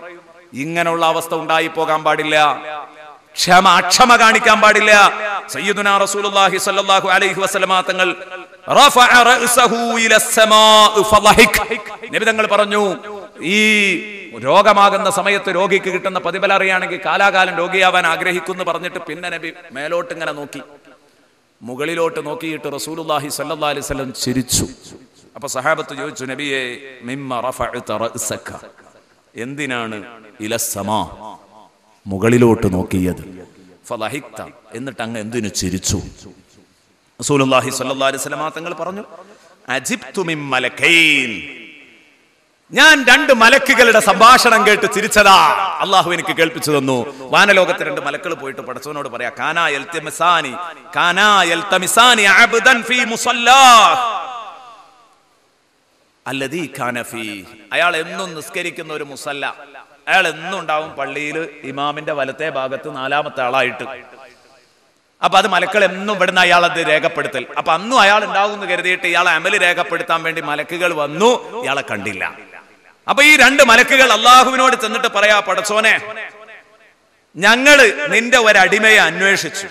ഇങ്ങനെയുള്ള അവസ്ഥ ഉണ്ടായി പോകാൻ പാടില്ല, അക്ഷമ കാണിക്കാൻ പാടില്ല. സയ്യിദുനാ റസൂലുള്ളാഹി സ്വല്ലല്ലാഹു അലൈഹി വസല്ലമ തങ്ങൾ റഫഅ റഅസഹു ഇലസ്സമാഇ ഫളഹിക്, നബി തങ്ങൾ പറഞ്ഞു, ഈ രോഗമാകുന്ന സമയത്ത് രോഗിക്ക് കിട്ടുന്ന പ്രതിഫലം അറിയുകയാണെങ്കിൽ കാലാകാലം രോഗിയാവാൻ ആഗ്രഹിക്കുന്നു പറഞ്ഞിട്ട് പിന്നെ നബി മേലോട്ട് ഇങ്ങനെ നോക്കി, മുകളിലോട്ട് നോക്കിയിട്ട് റസൂലുള്ളാഹി സ്വല്ലല്ലാഹു അലൈഹി വസല്ലം ചിരിച്ചു. അപ്പൊ സഹാബത്ത് ചോദിച്ചു, നബിയെ മിമ്മ റഫഅത റഅസക, എന്തിനാണ് ഇലസ്സമാ മുകളിലോട്ട് നോക്കിയത്? ഫളഹിക്ത, എന്നിട്ട് അങ്ങ് എന്തിനു ചിരിച്ചു? റസൂലുള്ളാഹി സ്വല്ലല്ലാഹു അലൈഹി വസല്ലം തങ്ങൾ പറഞ്ഞു, അജിബ്തു മിൻ മലക്കൈൻ, ഞാൻ 2 മലക്കുകളുടെ സംഭാഷണം കേട്ട് ചിരിച്ചതാ. അള്ളാഹു എനിക്ക് കേൾപ്പിച്ചു തന്നു. വാനലോകത്ത് 2 മലക്കുകൾ പോയിട്ട് പടച്ചവനോട് പറയാ, കാനാ യൽതമിസാനി അബ്ദൻ ഫീ മുസല്ലാഹ് അല്ലദീ കാന ഫീ, അയാൾ എന്നും നിസ്കരിക്കുന്ന ഒരു മുസല്ല, അയാൾ എന്നും ഉണ്ടാവും പള്ളിയിൽ ഇമാമിന്റെ വലത്തെ ഭാഗത്ത് 4ാമത്തെ ആളായിട്ട്. അപ്പൊ അത് മലക്കൾ എന്നും ഇവിടുന്ന് അയാൾ അത് രേഖപ്പെടുത്തൽ. അപ്പൊ അന്നും അയാൾ ഉണ്ടാവും എന്ന് കരുതിയിട്ട് ഇയാളെ അമല് രേഖപ്പെടുത്താൻ വേണ്ടി മലക്കുകൾ വന്നു, ഇയാളെ കണ്ടില്ല. അപ്പൊ ഈ 2 മലക്കുകൾ അള്ളാഹുവിനോട് ചെന്നിട്ട് പറയാ, പടച്ചോനെ ഞങ്ങള് നിന്റെ ഒരടിമയെ അന്വേഷിച്ചു,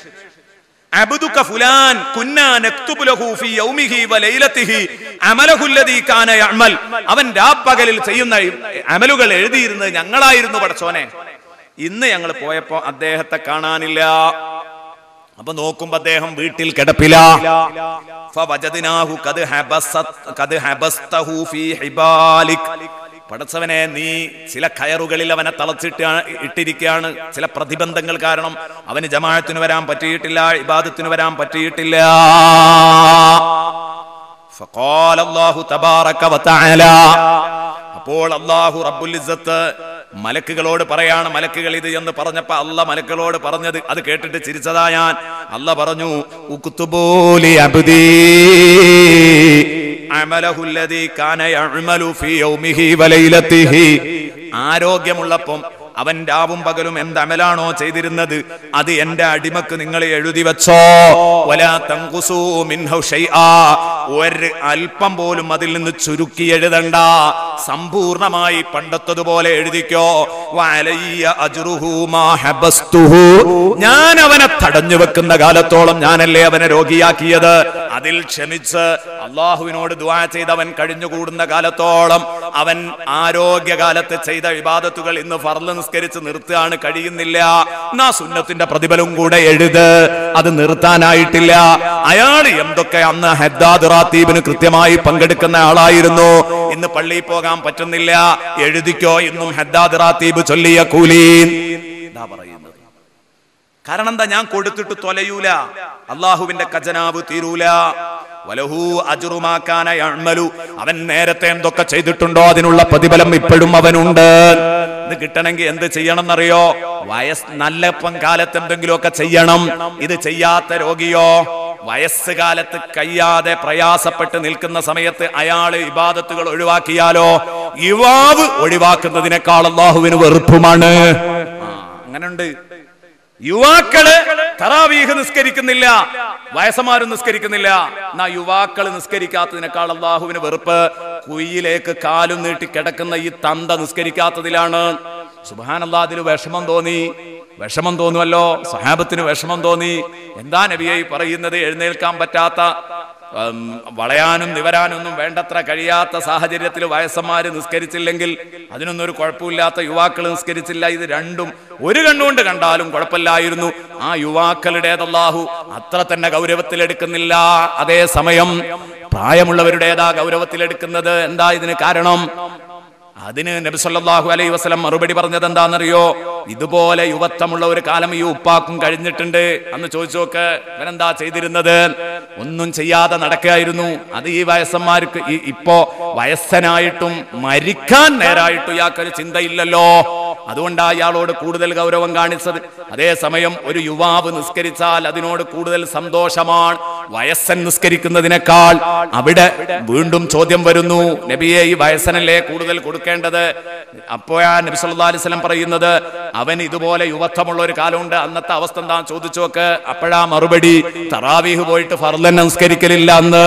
അബ്ദുക ഫുലാൻ കുന്നാ നക്തുബു ലഹു ഫീ യൗമിഹി വലൈലതിഹി അമലഹു അല്ലദീ കാന യഅമൽ, അവൻ രാപ്പകലിൽ ചെയ്യുന്ന അമലുകൾ എഴുതിയിരുന്നത് ഞങ്ങളായിരുന്നു പടച്ചോനെ. ഇന്ന് ഞങ്ങൾ പോയപ്പോ അദ്ദേഹത്തെ കാണാനില്ല. അപ്പൊ നോക്കുമ്പോ അദ്ദേഹം വീട്ടിൽ കിടപ്പില. ഫവജദ്നാഹു ഖദ് ഹബസ്തഹു ഫീ ഹിബാലിക്, പടച്ചവനെ നീ ചില കയറുകളിൽ അവനെ തളച്ചിട്ട് ഇട്ടിരിക്കുകയാണ്. ചില പ്രതിബന്ധങ്ങൾ കാരണം അവന് ജമാഅത്തിന് വരാൻ പറ്റിയിട്ടില്ല, ഇബാദത്തിന് വരാൻ പറ്റിയിട്ടില്ല. ഫഖാല അല്ലാഹു തബാറക വതആല, അപ്പോൾ അല്ലാഹു റബ്ബുൽ ഇസ്സത്ത് മലക്കുകളോട് പറയാണ്, മലക്കുകൾ ഇത് എന്ന് പറഞ്ഞപ്പോ അല്ല മലക്കുകളോട് പറഞ്ഞത് അത് കേട്ടിട്ട് ചിരിച്ചതാ ഞാൻ. അല്ല പറഞ്ഞു, ഉക്തുബൂലി അബ്ദീ അമലഹു അല്ലദീ കാന യഅമലു ഫീ യൗമിഹി വലൈലതിഹി, ആരോഗ്യമുള്ളപ്പം അവൻ രാവും പകലും എന്ത് അമലാണോ ചെയ്തിരുന്നത് അത് എന്റെ അടിമക്ക് നിങ്ങൾ എഴുതി വെച്ചോ. വലാ തൻഖുസൂ മിൻഹു ശൈആ, ഒരു അല്പം പോലും അതിൽ നിന്ന് ചുരുക്കി എഴുതണ്ട, സമ്പൂർണമായി പണ്ടത്തതുപോലെ എഴുതിക്കോ. വഅലയ്യ അജ്റുഹു മാ ഹബസ്തുഹു, ഞാൻ അവനെ തടഞ്ഞു വെക്കുന്ന കാലത്തോളം ഞാനല്ലേ അവനെ രോഗിയാക്കിയത്, അതിൽ ക്ഷമിച്ച് അള്ളാഹുവിനോട് ദുആ ചെയ്തവൻ കഴിഞ്ഞുകൂടുന്ന കാലത്തോളം അവൻ ആരോഗ്യകാലത്ത് ചെയ്ത ഇബാദത്തുകൾ ഇന്ന് ഫർള് നിസ്കരിച്ച് നിർത്താൻ കഴിയുന്നില്ല, എന്നാ സുന്നത്തിന്റെ പ്രതിഫലം കൂടെ എഴുത്. അത് നിർത്താനായിട്ടില്ല. അയാൾ എന്തൊക്കെ അന്ന് ഹദ്ദാദ് റാത്തീബിന് കൃത്യമായി പങ്കെടുക്കുന്ന ആളായിരുന്നു, ഇന്ന് പള്ളിയിൽ പോകാൻ പറ്റുന്നില്ല, എഴുതിക്കോ ഇന്നും ഹദ്ദാദ് റാത്തീബ് ചൊല്ലിയ കൂലി എന്താ പറയുന്നത്. കാരണം എന്താ, ഞാൻ കൊടുത്തിട്ട് തൊലയൂല, അള്ളാഹുവിന്റെ ഖജനാവ് തീരൂല. വലഹു അജ്റു മാ കാന യഅമലു, അവൻ നേരത്തെ എന്തൊക്കെ ചെയ്തിട്ടുണ്ടോ അതിനുള്ള പ്രതിഫലം ഇപ്പോഴും അവനുണ്ട്. ഇത് കിട്ടണമെങ്കിൽ എന്ത് ചെയ്യണം എന്നറിയോ? നല്ല കാലത്ത് എന്തെങ്കിലുമൊക്കെ ചെയ്യണം. ഇത് ചെയ്യാത്ത രോഗിയോ വയസ്സുകാലത്ത് കഴിയാതെ പ്രയാസപ്പെട്ട് നിൽക്കുന്ന സമയത്ത് അയാള് ഇബാദത്തുകൾ ഒഴിവാക്കിയാലോ, യുവാവ് ഒഴിവാക്കുന്നതിനേക്കാൾ അല്ലാഹുവിന് വെറുപ്പുമാണ്. അങ്ങനെയുണ്ട്. യുവാക്കള് തറാവീഹ് നിസ്കരിക്കുന്നില്ല, വയസ്സന്മാരും നിസ്കരിക്കുന്നില്ല, എന്നാ യുവാക്കള് നിസ്കരിക്കാത്തതിനേക്കാൾ അല്ലാഹുവിന് വെറുപ്പ് കുയിലേക്ക് കാലും നീട്ടി കിടക്കുന്ന ഈ തന്ത നിസ്കരിക്കാത്തതിലാണ്. സുബ്ഹാനല്ലാഹ്, അതിൽ വിഷമം തോന്നുമല്ലോ. സഹാബത്തിന് വിഷമം തോന്നി. എന്താ നബിയെ പറയുന്നത്? എഴുന്നേൽക്കാൻ പറ്റാത്ത, വളയാനും നിവരാനൊന്നും വേണ്ടത്ര കഴിയാത്ത സാഹചര്യത്തിൽ വയസ്സന്മാര് നിസ്കരിച്ചില്ലെങ്കിൽ അതിനൊന്നും ഒരു കുഴപ്പമില്ലാത്ത യുവാക്കൾ നിസ്കരിച്ചില്ല, ഇത് രണ്ടും ഒരു കണ്ണുകൊണ്ട് കണ്ടാലും കുഴപ്പമില്ലായിരുന്നു. ആ യുവാക്കളുടേത് അല്ലാഹു അത്ര തന്നെ ഗൗരവത്തിലെടുക്കുന്നില്ല. അതേസമയം പ്രായമുള്ളവരുടേതാ ഗൗരവത്തിലെടുക്കുന്നത്. എന്താ ഇതിന് കാരണം? അതിന് നബി സല്ലല്ലാഹു അലൈഹി വസല്ലം മറുപടി പറഞ്ഞത് എന്താണെന്നറിയോ? ഇതുപോലെ യുവത്വമുള്ള ഒരു കാലം ഈ ഉപ്പാക്കും കഴിഞ്ഞിട്ടുണ്ട്. അന്ന് ചോദിച്ചു നോക്ക്, ഇവനെന്താ ചെയ്തിരുന്നത്? ഒന്നും ചെയ്യാതെ നടക്കുകയായിരുന്നു. അത് ഈ വയസ്സന്മാർക്ക് ഇപ്പോ വയസ്സനായിട്ടും മരിക്കാൻ നേരായിട്ടും ഇയാൾക്കൊരു ചിന്തയില്ലല്ലോ. അതുകൊണ്ടാണ് ഇയാളോട് കൂടുതൽ ഗൗരവം കാണിച്ചത്. അതേസമയം ഒരു യുവാവ് നിസ്കരിച്ചാൽ അതിനോട് കൂടുതൽ സന്തോഷമാണ് വയസ്സൻ നിസ്കരിക്കുന്നതിനേക്കാൾ. അവിടെ വീണ്ടും ചോദ്യം വരുന്നു, നബിയെ ഈ വയസ്സനല്ലേ കൂടുതൽ കൊടുക്കേണ്ടത്? അപ്പോഴാ നബി സല്ലല്ലാഹു അലൈഹി വസല്ലം പറയുന്നത്, അവൻ ഇതുപോലെ യുവത്വമുള്ള ഒരു കാലമുണ്ട്, അന്നത്തെ അവസ്ഥ എന്താ ചോദിച്ചു നോക്ക്. അപ്പോഴാ മറുപടി, തറാവീഹ് പോയിട്ട് ഫർള് നിസ്കരിക്കലില്ല അന്ന്,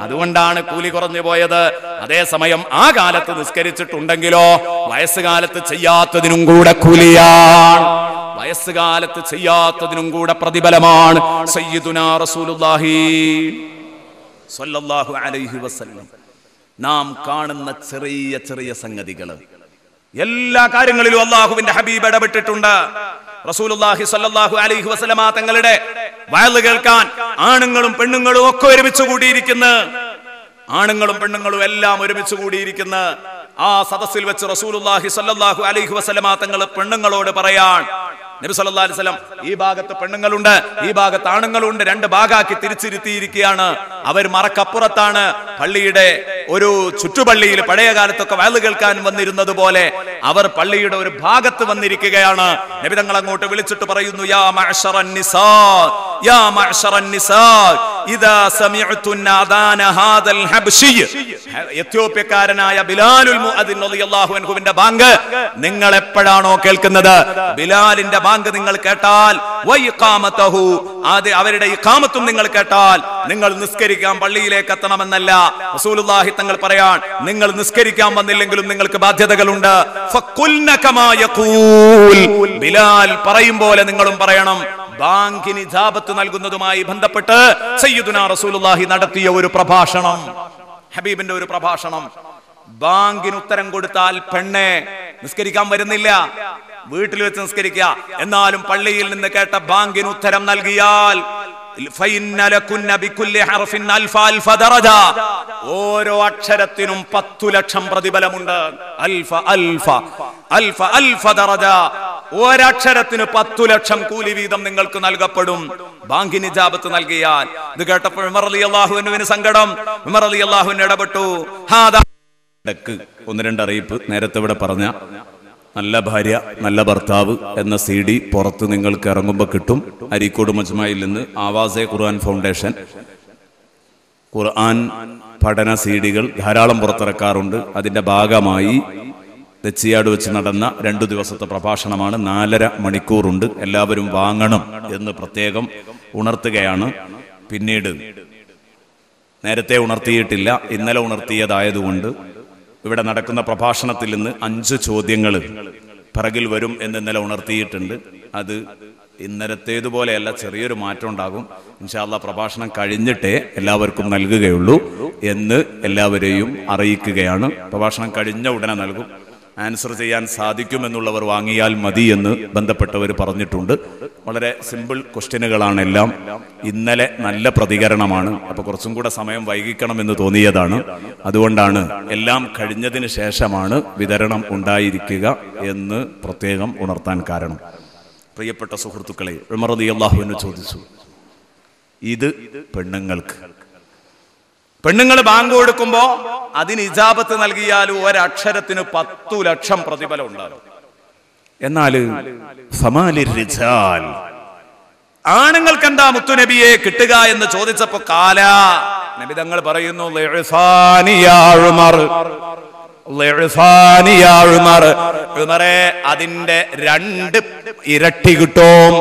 അതുകൊണ്ടാണ് കൂലി കുറഞ്ഞു പോയത്. അതേസമയം ആ കാലത്ത് നിസ്കരിച്ചിട്ടുണ്ടെങ്കിലോ വയസ്സുകാലത്ത് ചെയ്യാത്തതിനും കൂടെ കൂലിയാണ്, വയസ്സുകാലത്ത് ചെയ്യാത്തതിനും കൂടെ പ്രതിഫലമാണ്. സയ്യിദുനാ റസൂലുള്ളാഹി സ്വല്ലല്ലാഹു അലൈഹി വസല്ലം നാം കാണുന്ന ചെറിയ ചെറിയ സംഗതികൾ എല്ലാ കാര്യങ്ങളിലും അല്ലാഹുവിന്റെ ഹബീബ് ഇടപെട്ടിട്ടുണ്ട്. റസൂലുള്ളാഹി സ്വല്ലല്ലാഹു അലൈഹി വസല്ലമ തങ്ങളുടെ വഅള് കേൾക്കാൻ ആണുങ്ങളും പെണ്ണുങ്ങളും ഒക്കെ ഒരുമിച്ച് കൂടിയിരിക്കുന്ന, ആണുങ്ങളും പെണ്ണുങ്ങളും എല്ലാം ഒരുമിച്ച് കൂടിയിരിക്കുന്ന ആ സദസ്സിൽ വെച്ച് റസൂലുള്ളാഹി സ്വല്ലല്ലാഹു അലൈഹി വസല്ലമ തങ്ങൾ പെണ്ണുങ്ങളോട് പറയാൻ, നബി സല്ലല്ലാഹു അലൈഹി വസല്ലം ഈ ഭാഗത്ത് പെണ്ണുങ്ങളുണ്ട്, ഈ ഭാഗത്ത് ആണുങ്ങളുണ്ട്, രണ്ട് ഭാഗാക്കി തിരിച്ചിരുത്തിയിരിക്കുകയാണ്. അവർ മറക്കപ്പുറത്താണ്. പള്ളിയുടെ ഒരു ചുറ്റുപള്ളിയിൽ പഴയ കാലത്തൊക്കെ വഅള് കേൾക്കാൻ വന്നിരുന്നത് പോലെ അവർ പള്ളിയുടെ ഒരു ഭാഗത്ത് വന്നിരിക്കുകയാണ്. നബി തങ്ങൾ അങ്ങോട്ട് വിളിച്ചിട്ട് പറയുന്നു, യാ മഅ്ശറൻ നിസാ, യാ മഅ്ശറൻ നിസാ ഇദാ സമിഅ്തുൻ അദാന ഹാദൽ ഹബ്ശി, എത്യോപ്യക്കാരനായ ബിലാലുൽ മുഅദ്ദിൻ റളിയല്ലാഹു അൻഹുവിന്റെ ബാങ്ക് നിങ്ങൾ എപ്പോഴാണോ കേൾക്കുന്നത്, ബിലാലിന്റെ ബാങ്ക് നിങ്ങൾ കേട്ടാൽ, വഇഖാമതഹു, അവരുടെ ഇഖാമത്തും നിങ്ങൾ കേട്ടാൽ നിങ്ങൾ നിസ്കരിക്കാൻ പള്ളിയിലേക്ക് എത്തണമെന്നല്ല. റസൂലുള്ളാഹി തങ്ങൾ പറയാൻ, നിങ്ങൾ നിസ്കരിക്കാൻ വന്നില്ലെങ്കിലും നിങ്ങൾക്ക് ബാധ്യതകളുണ്ട്. ഫഖുൽന കമാ യഖൂൽ, ബിലാൽ പറയും പോലെ നിങ്ങളും പറയണം. ബാങ്കിന് ഇജാബത്ത് നൽകുന്നതുമായി ബന്ധപ്പെട്ട് സയ്യിദുനാ റസൂലുള്ളാഹി നടത്തിയ ഒരു പ്രഭാഷണം, ഹബീബിന്റെ ഒരു പ്രഭാഷണം. ബാങ്കിന് ഉത്തരം കൊടുത്താൽ പെണ്ണെ നിസ്കരിക്കാൻ വരുന്നില്ല, വീട്ടിൽ വെച്ച് നിസ്കരിക്കുക, എന്നാലും പള്ളിയിൽ നിന്ന് കേട്ട ബാങ്കിന് ഉത്തരം നൽകിയാൽ ഓരോ അക്ഷരത്തിനും 10 ലക്ഷം പ്രതിഫലമുണ്ട്. ഒരക്ഷരത്തിന് 10 ലക്ഷം കൂലി വീതം നിങ്ങൾക്ക് നൽകപ്പെടും ബാങ്കിന് ഇജാബത്ത് നൽകിയാൽ. ഇത് കേട്ടപ്പോൾ ഉമർ റളിയല്ലാഹു അൻഹുവിന് സങ്കടം. ഉമർ റളിയല്ലാഹു അൻഹു ഇടപെട്ടു. ഒന്ന് രണ്ട് അറിയിപ്പ്. നേരത്തെ ഇവിടെ പറഞ്ഞ നല്ല ഭാര്യ നല്ല ഭർത്താവ് എന്ന CD പുറത്ത് നിങ്ങൾക്ക് ഇറങ്ങുമ്പോൾ കിട്ടും. അരീക്കോട് മജ്മയിൽ നിന്ന് ആവാസെ ഖുർആൻ ഫൗണ്ടേഷൻ ഖുർആൻ പഠന CD ധാരാളം പുറത്തിറക്കാറുണ്ട്. അതിന്റെ ഭാഗമായി തെച്ചിയാട് വെച്ച് നടന്ന 2 ദിവസത്തെ പ്രഭാഷണമാണ്. 4.5 മണിക്കൂറുണ്ട്. എല്ലാവരും വാങ്ങണം എന്ന് പ്രത്യേകം ഉണർത്തുകയാണ്. പിന്നീട് നേരത്തെ ഉണർത്തിയിട്ടില്ല, ഇന്നലെ ഉണർത്തിയതായതുകൊണ്ട് ഇവിടെ നടക്കുന്ന പ്രഭാഷണത്തിൽ നിന്ന് 5 ചോദ്യങ്ങൾ പിറകിൽ വരും എന്ന് ഇന്നലെ ഉണർത്തിയിട്ടുണ്ട്. അത് ഇന്നലത്തേതുപോലെയല്ല, ചെറിയൊരു മാറ്റം ഉണ്ടാകും. ഇൻഷാ അല്ലാഹ് പ്രഭാഷണം കഴിഞ്ഞിട്ടേ എല്ലാവർക്കും നൽകുകയുള്ളൂ എന്ന് എല്ലാവരെയും അറിയിക്കുകയാണ്. പ്രഭാഷണം കഴിഞ്ഞ ഉടനെ നൽകും. ആൻസർ ചെയ്യാൻ സാധിക്കുമെന്നുള്ളവർ വാങ്ങിയാൽ മതി എന്ന് ബന്ധപ്പെട്ടവർ പറഞ്ഞിട്ടുണ്ട്. വളരെ സിമ്പിൾ ക്വസ്റ്റ്യനുകളാണെല്ലാം. ഇന്നലെ നല്ല പ്രതികരണമാണ്. അപ്പോൾ കുറച്ചും കൂടെ സമയം വൈകിക്കണമെന്ന് തോന്നിയതാണ്. അതുകൊണ്ടാണ് എല്ലാം കഴിഞ്ഞതിന് ശേഷമാണ് വിതരണം ഉണ്ടായിരിക്കുക എന്ന് പ്രത്യേകം ഉണർത്താൻ കാരണം. പ്രിയപ്പെട്ട സുഹൃത്തുക്കളെ, ഉമർ റളിയല്ലാഹു അൻഹു ചോദിച്ചു, ഇത് പെണ്ണുങ്ങൾ ബാങ്ക് കൊടുക്കുമ്പോ അതിന് ഇജാബത്ത് നൽകിയാൽ ഒരക്ഷരത്തിന് 10 ലക്ഷം പ്രതിഫലം ഉണ്ടാകും. എന്നാൽ ആണുങ്ങൾക്ക് എന്താ മുത്തുനബിയെ കിട്ടുക എന്ന് ചോദിച്ചപ്പോ നബി തങ്ങൾ പറയുന്നു, അതിന്റെ 2 ഇരട്ടി കിട്ടും.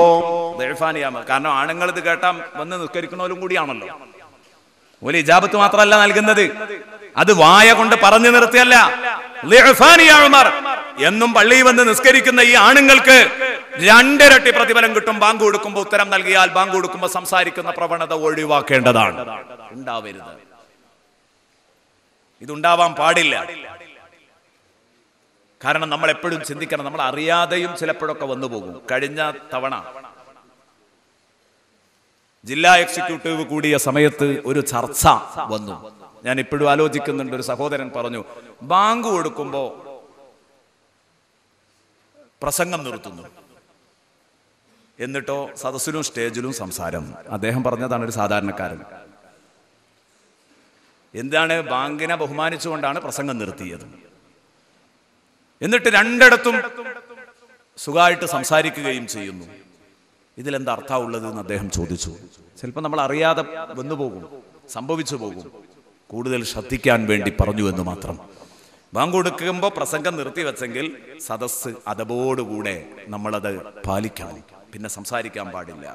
കാരണം ആണുങ്ങൾ ഇത് കേട്ടാ വന്ന് നിസ്കരിക്കണവരും കൂടിയാണല്ലോ. ഒരു ഇജാബത്ത് മാത്രമല്ല നൽകുന്നത്, അത് വായ കൊണ്ട് പറഞ്ഞു നിർത്തിയല്ല. എന്നും പള്ളിയിൽ വന്ന് നിസ്കരിക്കുന്ന ഈ ആണുങ്ങൾക്ക് 2 ഇരട്ടി പ്രതിഫലം കിട്ടും. ബാങ്ക് കൊടുക്കുമ്പോൾ ഉത്തരം നൽകിയാൽ, ബാങ്ക് കൊടുക്കുമ്പോൾ സംസാരിക്കുന്ന പ്രവണത ഒഴിവാക്കേണ്ടതാണ്. ഉണ്ടാവരുത്, ഇതുണ്ടാവാൻ പാടില്ല. കാരണം നമ്മൾ എപ്പോഴും ചിന്തിക്കണം, നമ്മൾ അറിയാതെയും ചിലപ്പോഴൊക്കെ വന്നു പോകും. കഴിഞ്ഞ തവണ ജില്ലാ എക്സിക്യൂട്ടീവ് കൂടിയ സമയത്ത് ഒരു ചർച്ച വന്നു. ഞാൻ ഇപ്പോഴും ആലോചിക്കുന്നുണ്ട്. ഒരു സഹോദരൻ പറഞ്ഞു, ബാങ്ക് കൊടുക്കുമ്പോ പ്രസംഗം നിർത്തുന്നു, എന്നിട്ടോ സദസ്സിലും സ്റ്റേജിലും സംസാരം. അദ്ദേഹം പറഞ്ഞതാണ്, ഒരു സാധാരണക്കാരൻ. എന്താണ്? ബാങ്കിനെ ബഹുമാനിച്ചുകൊണ്ടാണ് പ്രസംഗം നിർത്തിയത്. എന്നിട്ട് 2 ഇടത്തും സുഖമായിട്ട് സംസാരിക്കുകയും ചെയ്യുന്നു. ഇതിലെന്താ അർത്ഥമുള്ളത് എന്ന് അദ്ദേഹം ചോദിച്ചു. ചിലപ്പോൾ നമ്മൾ അറിയാതെ വന്നുപോകും, സംഭവിച്ചു പോകും. കൂടുതൽ ശ്രദ്ധിക്കാൻ വേണ്ടി പറഞ്ഞു എന്ന് മാത്രം. ബാങ്ക് കൊടുക്കുമ്പോൾ പ്രസംഗം നിർത്തിവെച്ചെങ്കിൽ സദസ്സ് അതബോടുകൂടെ നമ്മളത് പാലിക്കണം, പിന്നെ സംസാരിക്കാൻ പാടില്ല.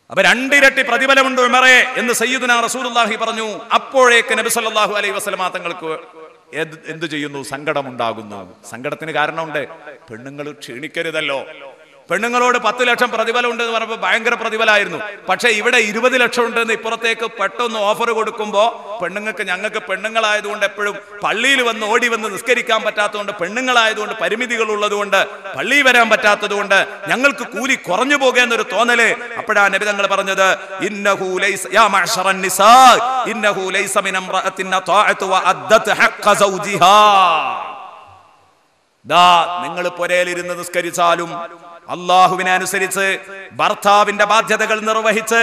അപ്പൊ 2 ഇരട്ടി പ്രതിഫലമുണ്ട് ഉമറേ എന്ന് സയ്യിദുനാ റസൂലുള്ളാഹി പറഞ്ഞു. അപ്പോഴേക്ക് നബി സല്ലല്ലാഹു അലൈഹി വസല്ലമ തങ്ങൾക്ക് എന്തു ചെയ്യുന്നു? സങ്കടമുണ്ടാകുന്നു. സങ്കടത്തിന് കാരണമുണ്ട്. പെണ്ണുങ്ങൾ ക്ഷീണിക്കരുതല്ലോ. പെണ്ണുങ്ങളോട് 10 ലക്ഷം പ്രതിഫലം ഉണ്ടെന്ന് പറഞ്ഞപ്പോൾ ഭയങ്കര പ്രതിഫലമായിരുന്നു. പക്ഷെ ഇവിടെ 20 ലക്ഷം ഉണ്ടെന്ന് ഇപ്പുറത്തേക്ക് പെട്ടെന്ന് ഓഫർ കൊടുക്കുമ്പോൾ ഞങ്ങൾക്ക് പെണ്ണുങ്ങളായതുകൊണ്ട് എപ്പോഴും പള്ളിയിൽ വന്ന് ഓടി വന്ന് നിസ്കരിക്കാൻ പറ്റാത്തതുകൊണ്ട്, പെണ്ണുങ്ങളായതുകൊണ്ട് പരിമിതികൾ ഉള്ളതുകൊണ്ട് പള്ളിയിൽ വരാൻ പറ്റാത്തതുകൊണ്ട് ഞങ്ങൾക്ക് കൂലി കുറഞ്ഞു പോകേന്നൊരു തോന്നല്. അപ്പോഴാണ് നബി തങ്ങൾ പറഞ്ഞത്, ഇന്നഹു ലൈസ യാ മഅ്ശറൻ നിസാ ഇന്നഹു ലൈസ മിൻ ഇംറഅത്തിൻ തഅഅതു വഅദ്ദത് ഹഖ്ഖ സൗജിഹാ. നിങ്ങൾ പുരയിലിരുന്ന് നിസ്കരിച്ചാലും അള്ളാഹുവിനെ അനുസരിച്ച് ഭർത്താവിന്റെ ബാധ്യതകൾ നിർവഹിച്ച്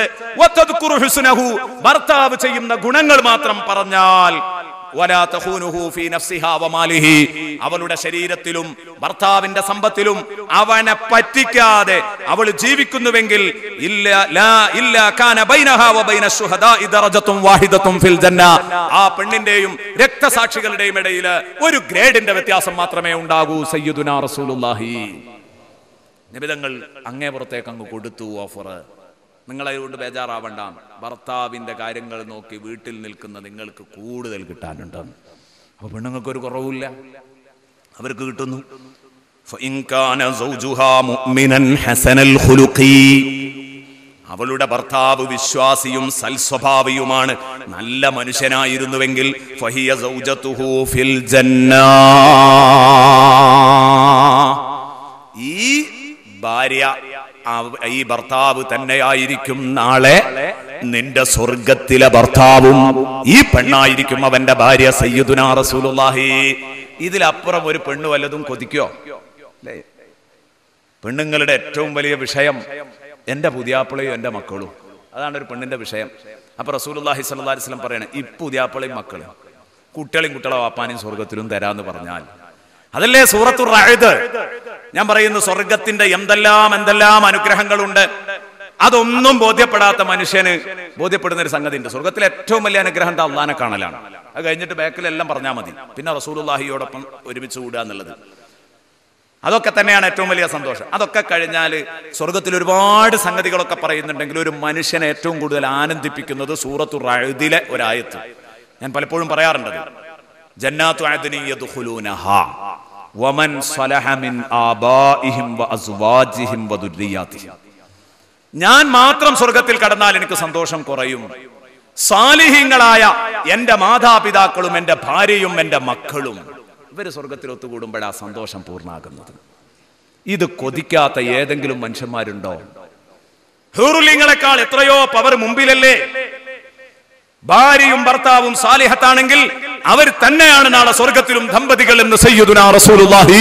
ഭർത്താവ് ചെയ്യുന്ന ഗുണങ്ങൾ മാത്രം പറഞ്ഞാൽ, അവളുടെ ശരീരത്തിലും ഭർത്താവിന്റെ സമ്പത്തിലും അവനെ പറ്റിക്കാതെ അവൾ ജീവിക്കുന്നുവെങ്കിൽ ആ പെണ്ണിന്റെയും രക്തസാക്ഷികളുടെയും ഇടയിൽ ഒരു ഗ്രേഡിന്റെ വ്യത്യാസം മാത്രമേ ഉണ്ടാകൂ. സയ്യിദുനാ റസൂലുള്ളാഹി നിബിധങ്ങൾ അങ്ങേപ്പുറത്തേക്ക് അങ്ങ് കൊടുത്തു ഓഫർ. നിങ്ങളതുകൊണ്ട് ബേജാറാവണ്ട, ഭർത്താവിന്റെ കാര്യങ്ങൾ നോക്കി വീട്ടിൽ നിൽക്കുന്ന നിങ്ങൾക്ക് കൂടുതൽ കിട്ടാനുണ്ട്. അപ്പൊ പെണ്ണുങ്ങൾക്കൊരു കുറവില്ല, അവർക്ക് കിട്ടുന്നു. അവളുടെ ഭർത്താവ് വിശ്വാസിയും സൽസ്വഭാവിയുമാണ്, നല്ല മനുഷ്യനായിരുന്നുവെങ്കിൽ ഫഹിയ സൗജതുഹു ഫിൽ ജന്നാ. ഈ ഭാര്യ, ഈ ഭർത്താവ് തന്നെയായിരിക്കും നാളെ നിന്റെ സ്വർഗത്തിലെ ഭർത്താവും. ഈ പെണ്ണായിരിക്കും അവന്റെ ഭാര്യ. സയ്യിദുനാ റസൂലുള്ളാഹി. ഇതിലപ്പുറം ഒരു പെണ്ണ് വല്ലതും കൊതിക്കോ? അല്ലേ? പെണ്ണുങ്ങളുടെ ഏറ്റവും വലിയ വിഷയം എന്റെ പുതിയാപ്പിളയും എന്റെ മക്കളും. അതാണ് ഒരു പെണ്ണിന്റെ വിഷയം. അപ്പൊ റസൂലുള്ളാഹി സ്വല്ലല്ലാഹി അലൈഹി വസല്ലം പറയണേ, ഈ പുതിയാപ്പിളയും മക്കളും കുട്ടികളെയും കുട്ടികളെ വാപ്പാനെയും സ്വർഗത്തിലും തരാന്ന് പറഞ്ഞാൽ അതല്ലേ സൂറത്തുർ റഅദ്. ഞാൻ പറയുന്നു, സ്വർഗത്തിന്റെ എന്തെല്ലാം അനുഗ്രഹങ്ങളുണ്ട്. അതൊന്നും ബോധ്യപ്പെടാത്ത മനുഷ്യന് ബോധ്യപ്പെടുന്ന ഒരു സംഗതി ഉണ്ട്. സ്വർഗത്തിലെ ഏറ്റവും വലിയ അനുഗ്രഹം അള്ളാനെ കാണലാണ്. അത് കഴിഞ്ഞിട്ട് ബാക്കിലെല്ലാം പറഞ്ഞാൽ മതി. പിന്നെ റസൂലുള്ളാഹിയോടൊപ്പം ഒരുമിച്ച് കൂടുക എന്നുള്ളത് അതൊക്കെ തന്നെയാണ് ഏറ്റവും വലിയ സന്തോഷം. അതൊക്കെ കഴിഞ്ഞാൽ സ്വർഗത്തിൽ ഒരുപാട് സംഗതികളൊക്കെ പറയുന്നുണ്ടെങ്കിൽ ഒരു മനുഷ്യനെ ഏറ്റവും കൂടുതൽ ആനന്ദിപ്പിക്കുന്നത് സൂറത്തുർ റഅദിലെ ഒരായത്ത് ഞാൻ പലപ്പോഴും പറയാറുണ്ട്. ജന്നാത്തു അദ്നി യദ്ഖുലൂനഹാ വമൻ സ്വലഹ മിൻ ആബാഇഹിം വഅസ്വാജിഹിം വദുർരിയാതിഹിം. ഞാൻ മാത്രം സ്വർഗത്തിൽ കടന്നാൽ എനിക്ക് സന്തോഷം കുറയും. സാലിഹീങ്ങളായ എന്റെ മാതാപിതാക്കളും എന്റെ ഭാര്യയും എന്റെ മക്കളും ഇവര് സ്വർഗത്തിൽ ഒത്തുകൂടുമ്പോഴാ സന്തോഷം പൂർണ്ണമാകുന്നത്. ഇത് കൊതിക്കാത്ത ഏതെങ്കിലും മനുഷ്യന്മാരുണ്ടോ? ഹൂറുലിങ്ങളെക്കാൾ എത്രയോ പവർ മുമ്പിലല്ലേ. ഭാര്യയും ഭർത്താവും സാലിഹത്താണെങ്കിൽ അവർ തന്നെയാണ് നാളെ സ്വർഗത്തിലും ദമ്പതികൾ എന്ന് സയ്യിദുനാ റസൂലുള്ളാഹി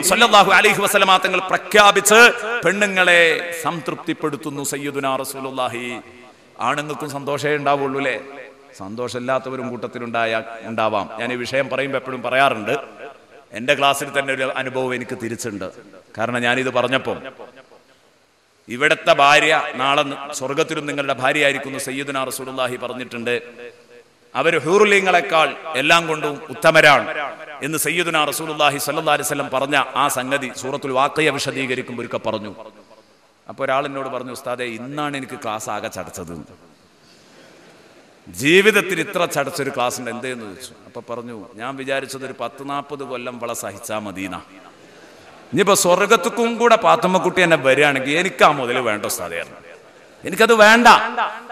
സ്വല്ലല്ലാഹു അലൈഹി വസല്ലമ തങ്ങൾ പ്രഖ്യാപിച്ച് പെണ്ണുങ്ങളെ സംതൃപ്തിപ്പെടുത്തുന്നു സയ്യിദുനാ റസൂലുള്ളാഹി. ആണുങ്ങൾക്കും സന്തോഷമേ ഉണ്ടാവുള്ളൂ അല്ലേ? സന്തോഷമില്ലാത്തവരും ഉണ്ടാവാം. ഞാൻ ഈ വിഷയം പറയുമ്പോൾ എപ്പോഴും പറയാറുണ്ട്, എൻ്റെ ക്ലാസ്സിൽ തന്നെ ഒരു അനുഭവം എനിക്ക് തിരിച്ചുണ്ട്. കാരണം ഞാനിത് പറഞ്ഞപ്പോൾ ഇവിടുത്തെ ഭാര്യ നാളെ സ്വർഗത്തിലും നിങ്ങളുടെ ഭാര്യ ആയിരിക്കുന്നു സയ്യിദുനാ റസൂലുള്ളാഹി പറഞ്ഞിട്ടുണ്ട്. അവർ ഹൂറുലിങ്ങളെക്കാൾ എല്ലാം കൊണ്ടും ഉത്തമരാണ് എന്ന് സയ്യിദുനാ റസൂലുള്ളാഹി സ്വല്ലല്ലാഹി അലൈഹി വസല്ലം പറഞ്ഞ ആ സംഗതി സൂറത്തുൽ വാഖിയ വിശദീകരിക്കുമ്പോൾ ഒരിക്കൽ പറഞ്ഞു. അപ്പോൾ ഒരാൾ എന്നോട് പറഞ്ഞു, ഉസ്താദേ ഇന്നാണ് എനിക്ക് ക്ലാസ് ആകെ ചടച്ചത്, ജീവിതത്തിൽ ഇത്ര ചടച്ചൊരു ക്ലാസ് ഉണ്ട് എന്തേന്ന് ചോദിച്ചു. അപ്പൊ പറഞ്ഞു, ഞാൻ വിചാരിച്ചത് ഒരു 10-40 കൊല്ലം വള സഹിച്ചാ മദീന. ഇനിയിപ്പോ സ്വർഗത്തുക്കും കൂടെ പാത്തുമ്മക്കുട്ടി എന്നെ വരികയാണെങ്കിൽ എനിക്കാ മുതൽ വേണ്ട ഉസ്താദായിരുന്നു. എനിക്കത് വേണ്ട.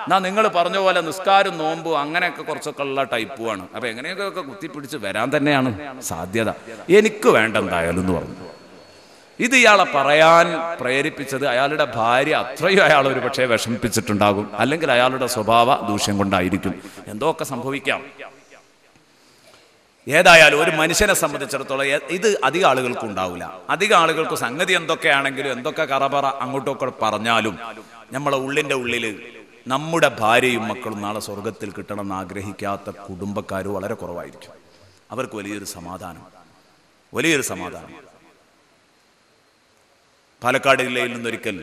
എന്നാ നിങ്ങൾ പറഞ്ഞ പോലെ നിസ്കാരം നോമ്പും അങ്ങനെയൊക്കെ കുറച്ചൊക്കെ ഉള്ള ടൈപ്പുമാണ്. അപ്പൊ എങ്ങനെയൊക്കെ കുത്തിപ്പിടിച്ച് വരാൻ തന്നെയാണ് സാധ്യത. എനിക്ക് വേണ്ട എന്തായാലും എന്ന് പറഞ്ഞു. ഇത് ഇയാളെ പറയാൻ പ്രേരിപ്പിച്ചത് അയാളുടെ ഭാര്യ അത്രയും അയാൾ ഒരു പക്ഷേ വിഷമിപ്പിച്ചിട്ടുണ്ടാകും, അല്ലെങ്കിൽ അയാളുടെ സ്വഭാവ ദൂഷ്യം കൊണ്ടായിരിക്കും. എന്തൊക്കെ സംഭവിക്കാം. ഏതായാലും ഒരു മനുഷ്യനെ സംബന്ധിച്ചിടത്തോളം ഇത് അധികം ആളുകൾക്ക് ഉണ്ടാവില്ല. അധികം ആളുകൾക്ക് സംഗതി എന്തൊക്കെയാണെങ്കിലും എന്തൊക്കെ കറപറ അങ്ങോട്ടൊക്കെ പറഞ്ഞാലും നമ്മളെ ഉള്ളിൻ്റെ ഉള്ളിൽ നമ്മുടെ ഭാര്യയും മക്കളും നാളെ സ്വർഗത്തിൽ കിട്ടണം എന്ന് ആഗ്രഹിക്കാത്ത കുടുംബക്കാർ വളരെ കുറവായിരിക്കും. അവർക്ക് വലിയൊരു സമാധാനം. പാലക്കാട് ജില്ലയിൽ നിന്നൊരിക്കൽ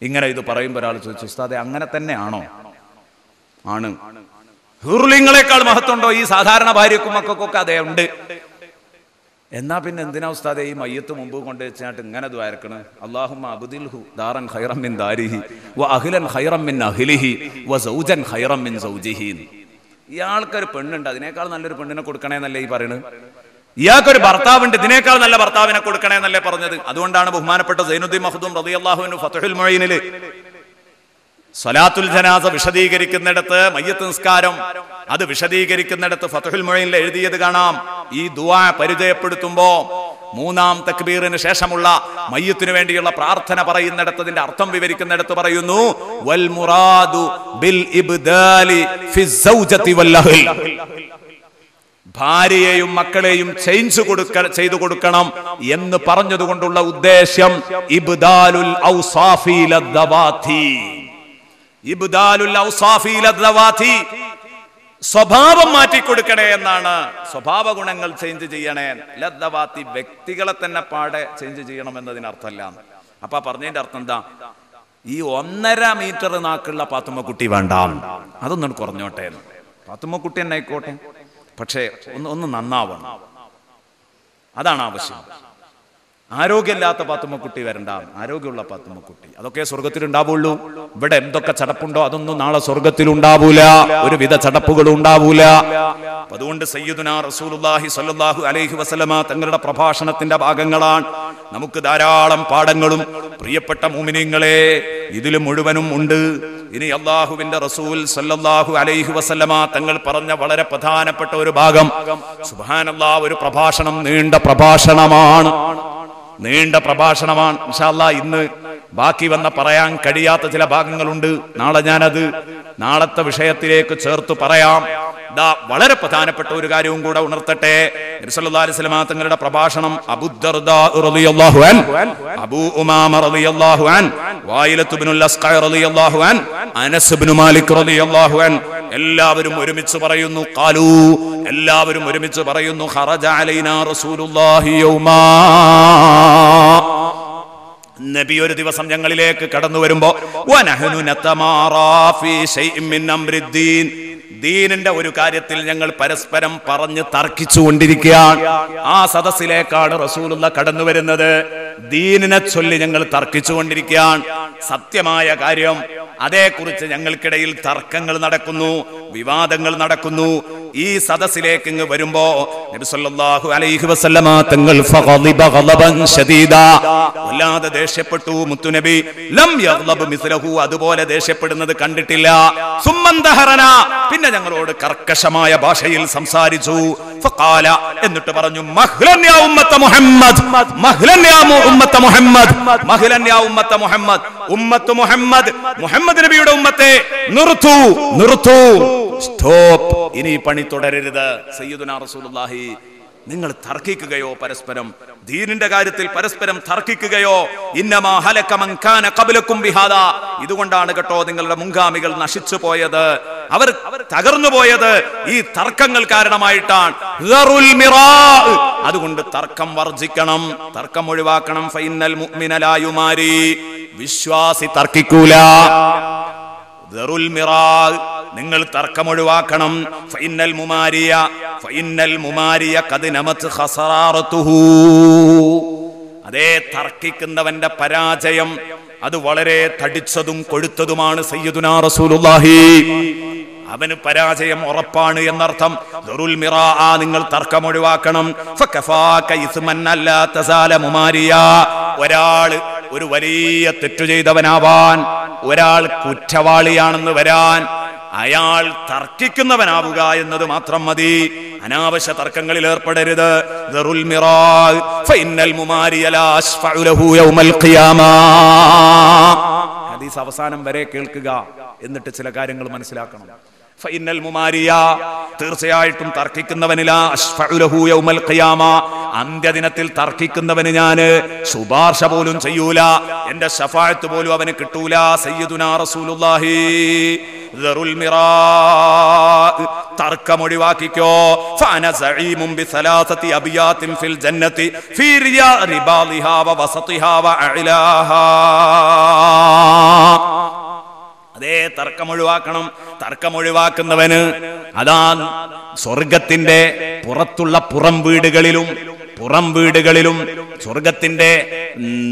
ഇങ്ങനെ ഇത് പറയുമ്പോൾ ഒരാൾ ചോദിച്ചു, ഉസ്താദേ അങ്ങനെ തന്നെയാണോ? ആണ്. ഹൂറുലിങ്ങളെക്കാൾ മഹത്വമുണ്ടോ ഈ സാധാരണ ഭാര്യക്കും മക്കൾക്കൊക്കെ? അതേ ഉണ്ട്. എന്നാ പിന്നെ എന്തിനാ ഉസ്താദേ ഈ മയ്യത്ത് മുമ്പ് കൊണ്ട് വെച്ചിട്ട് ഇങ്ങനെ ദ്വാരക്കണ്? അല്ലാഹുമ്മ അബ്ദിൽഹു ദാറൻ ഖൈറൻ മിൻ ദാരിഹി വ അഹ്ലൻ ഖൈറൻ മിൻ അഹ്ലിഹി വ സൗജൻ ഖൈറൻ മിൻ സൗജിഹി. ഇയാൾക്കൊരു പെണ്ണുണ്ട്, അതിനേക്കാൾ നല്ലൊരു പെണ്ണിനെ കൊടുക്കണേ എന്നല്ലേ ഈ പറയുന്നത്. ഇയാൾക്കൊരു ഭർത്താവുണ്ട്, ഇതിനേക്കാൾ നല്ല ഭർത്താവിനെ കൊടുക്കണേ എന്നല്ലേ പറഞ്ഞത്. അതുകൊണ്ടാണ് ബഹുമാനപ്പെട്ട സൈനുദ്ദീൻ മഖ്ദൂം റളിയല്ലാഹു അൻഹു ഫത്ഹുൽ മുഈനിൽ സ്വലാത്തുൽ ജനാസ വിശദീകരിക്കുന്നിടത്ത്, മയ്യത്ത് നിസ്കാരം അത് വിശദീകരിക്കുന്നിടത്ത് ഫത്ഹുൽ മുഈനിൽ എഴുതിയത് കാണാം. ഈ ദുആ പരിചയപ്പെടുത്തുമ്പോ 3-ാം തക്ബീറിന് ശേഷമുള്ള മയ്യത്തിനു വേണ്ടിയുള്ള പ്രാർത്ഥന പറയുന്നിടത്ത് അതിന്റെ അർത്ഥം വിവരിക്കുന്നിടത്ത് പറയുന്നു, വൽ മുറാദു ബിൽ ഇബ്ദാലി ഫി സൗജതി വൽ അഹ്ൽ. ഭാര്യയെയും മക്കളെയും ചെയ്തു കൊടുക്കണം എന്ന് പറഞ്ഞതുകൊണ്ടുള്ള ഉദ്ദേശം ഇബ്ദാലുൽ ഔസാഫി ലദ്ദവാതി. ഇബ്ദാലുൽ ഔസാഫി ലദ്ദവാതി, സ്വഭാവം മാറ്റിക്കൊടുക്കണേ എന്നാണ്. സ്വഭാവ ഗുണങ്ങൾ ചേഞ്ച് ചെയ്യണേ. ലദ്ദവാതി, വ്യക്തികളെ തന്നെ പാടെ ചേഞ്ച് ചെയ്യണം എന്നതിനർത്ഥമല്ല. അപ്പൊ പറഞ്ഞതിന്റെ അർത്ഥം എന്താ? ഈ 1.5 മീറ്റർ നാക്കുള്ള പാത്തുമ്മക്കുട്ടി വേണ്ട, അതൊന്നും കുറഞ്ഞോട്ടെ. പാത്തുമ്മക്കുട്ടി തന്നെ ആയിക്കോട്ടെ, പക്ഷേ ഒന്ന് നന്നാവണം, അതാണ് ആവശ്യം. ആരോഗ്യമില്ലാത്ത പാത്തുമ്മക്കുട്ടി വരണ്ട, ആരോഗ്യമുള്ള പാത്തുമ്മക്കുട്ടി. അതൊക്കെ സ്വർഗത്തിൽ ഉണ്ടാവുള്ളൂ. ഇവിടെ എന്തൊക്കെ ചടപ്പുണ്ടോ അതൊന്നും നാളെ സ്വർഗത്തിൽ ഉണ്ടാവൂല. ഒരുവിധ ചടപ്പുകളും ഉണ്ടാവൂല. അതുകൊണ്ട് സയ്യിദുനാ റസൂലുള്ളാഹി സ്വല്ലല്ലാഹു അലൈഹി വസല്ലമ തങ്ങളുടെ പ്രഭാഷണത്തിന്റെ ഭാഗങ്ങളാണ് നമുക്ക് ധാരാളം പാഠങ്ങളും. പ്രിയപ്പെട്ട മുഅ്മിനീങ്ങളെ, ഇതിൽ മുഴുവനും ഉണ്ട്. ഇനി അല്ലാഹുവിന്റെ റസൂൽ സ്വല്ലല്ലാഹു അലൈഹി വസല്ലമ തങ്ങൾ പറഞ്ഞ വളരെ പ്രധാനപ്പെട്ട ഒരു ഭാഗം, സുബ്ഹാനല്ലാഹ്, ഒരു പ്രഭാഷണം, നീണ്ട പ്രഭാഷണമാണ്. ഇൻഷാ അല്ലാഹ് ഇന്ന് ബാക്കി വന്ന പറയാൻ കഴിയാത്ത ചില ഭാഗങ്ങളുണ്ട്. നാളെ ഞാനത് നാളത്തെ വിഷയത്തിലേക്ക് ചേർത്ത് പറയാം. വളരെ പ്രധാനപ്പെട്ട ഒരു കാര്യവും കൂടെ ഉണർത്തട്ടെ. നബി സല്ലല്ലാഹു അലൈഹി വസല്ലം തങ്ങളുടെ പ്രഭാഷണം അബൂ ദർദാ റളിയല്ലാഹു അൻഹു, അബൂ ഉമാമ റളിയല്ലാഹു അൻഹു, വായിലത്ത് ഇബ്നുൽ അസ്ഖഅ റളിയല്ലാഹു അൻഹു, അനസ് ഇബ്നു മാലിക് റളിയല്ലാഹു അൻഹു എല്ലാവരും ഒരുമിച്ച് പറയുന്നു, ഖാലൂ, എല്ലാവരും ഒരുമിച്ച് പറയുന്നു, ഖറജ അലൈനാ റസൂലുള്ളാഹി യൗമാ, നബി ഒരു ദിവസം ഞങ്ങളിലേക്ക് കടന്നു വരുമ്പോ, വനഹ്നു നതമാറാ ഫീ ശൈഇൻ മിൻ അംരിദ്ദീൻ, ദീനിന്റെ ഒരു കാര്യത്തിൽ ഞങ്ങൾ പരസ്പരം പറഞ്ഞ് തർക്കിച്ചുകൊണ്ടിരിക്കുകയാണ്. ആ സദസ്സിലേക്കാണ് റസൂലുള്ള കടന്നു വരുന്നത്. ദീനിനെ ചൊല്ലി ഞങ്ങൾ തർക്കിച്ചുകൊണ്ടിരിക്കുകയാണ്. സത്യമായ കാര്യം, അതേക്കുറിച്ച് ഞങ്ങൾക്കിടയിൽ തർക്കങ്ങൾ നടക്കുന്നു, വിവാദങ്ങൾ നടക്കുന്നു. ഈ സദസ്സിലേക്ക് ഇങ്ങ് വരുമ്പോ നബി സല്ലല്ലാഹു അലൈഹി വസല്ലമ തങ്ങൾ ഫഗളിബ ഗളബൻ ശദീദാ, വല്ലാതെ ദേഷ്യപ്പെട്ടു മുത്തുനബി. ലം യഗ്ളബ് മിസ്ലഹു, അതുപോലെ ദേഷ്യപ്പെടുന്നത് കണ്ടിട്ടില്ല. സുമ്മന്തഹറന, പിന്നെ ഞങ്ങളോട് കർക്കശമായ ഭാഷയിൽ സംസാരിച്ചു. ഫഖാല, എന്നിട്ട് പറഞ്ഞു, മഹ്ലൻ യാ ഉമ്മത്ത മുഹമ്മദ്, മഹ്ലൻ യാ ഉമ്മത്ത മുഹമ്മദ്, മഹ്ലൻ യാ ഉമ്മത്ത മുഹമ്മദ്, ഉമ്മത്ത് മുഹമ്മദ്, മുഹമ്മദ് നബിയുടെ ഉമ്മത്തെ നിർത്തു, നിർത്തു, സ്റ്റോപ്പ്, ഇനി പണി തുടരരുത്. സയ്യിദുനാ റസൂലുള്ളാഹി, നിങ്ങൾ തർക്കിക്കുകയോ പരസ്പരം ദീനിന്റെ കാര്യത്തിൽ പരസ്പരം തർക്കിക്കുകയോ, ഇന്നമാ ഹലക മൻ കാന ഖബ്ലകും ബിഹാദാ, ഇതുകൊണ്ടാണ് കേട്ടോ നിങ്ങളുടെ മുൻഗാമികൾ നശിച്ചു പോയത്, അവർ തകർന്നു പോയത് ഈ തർക്കങ്ങൾ കാരണമായിട്ടാണ്. അതുകൊണ്ട് തർക്കം വർജിക്കണം, തർക്കം ഒഴിവാക്കണം. ഫഇന്നൽ മുഅ്മിന ലാ യുമാരി, വിശ്വാസി തർക്കിക്കൂല. നിങ്ങൾ തർക്കം ഒഴിവാക്കണം. ഫഇന്നൽ മുമാരിയ ഖദ് നമത് ഖസറാറതുഹു, അതേ തർക്കിക്കുന്നവന്റെ പരാജയം അത് വളരെ തടിച്ചതും കൊഴുത്തതുമാണ്. സയ്യിദുനാ റസൂലുള്ളാഹി, അവന് പരാജയം ഉറപ്പാണ് എന്നർത്ഥം. ദറുൽ മിറാ, നിങ്ങൾ തർക്കം ഒഴിവാക്കണം. ഫകഫാക ഇസ്മൻ അല്ലാ തസാല മുമാരിയ, ഒരാൾ ഒരു വലിയ തെറ്റു ചെയ്തവനാവാൻ, ഒരാൾ കുറ്റവാളിയാണെന്ന് വരാൻ, അയാൾ തർക്കിക്കുന്നവനാവുക എന്നത് മാത്രം മതി. അനാവശ്യ തർക്കങ്ങളിൽ ഏർപ്പെടരുത്. ദറുൽ മിറാ ഫഇന്നൽ മുമാരിയ ലാ അശ്ഫഉ ലഹു യൗമൽ ഖിയാമ. ഹദീസ് അവസാനം വരെ കേൾക്കുക, എന്നിട്ട് ചില കാര്യങ്ങൾ മനസ്സിലാക്കണം. ഫഇന്നൽ മുമാരിയ, തീർച്ചയായിട്ടും തർക്കിക്കുന്നവനില അശ്ഫഉ ലഹു യൗമൽ ഖിയാമ, അന്ത്യദിനത്തിൽ തർക്കിക്കുന്നവന് ഞാൻ ശുപാർശ പോലും ചെയ്യൂല, എന്റെ ശഫാഅത്ത് പോലും അവന് കിട്ടൂല. സയ്യിദുനാ റസൂലുള്ളാഹി, ദറുൽ മിറാ, തർക്കം ഒഴിവാക്കിക്കോ. ഫഅന സഈമുൻ ബിസലാസതി അബിയാത്തിൻ ഫിൽ ജന്നതി ഫീ റിബാലിഹാ വവസതിഹാ വഅലാഹാ. അതേ തർക്കം ഒഴിവാക്കണം. തർക്കം ഒഴിവാക്കുന്നവന് അതാ സ്വർഗത്തിന്റെ പുറത്തുള്ള പുറം വീടുകളിലും സ്വർഗത്തിന്റെ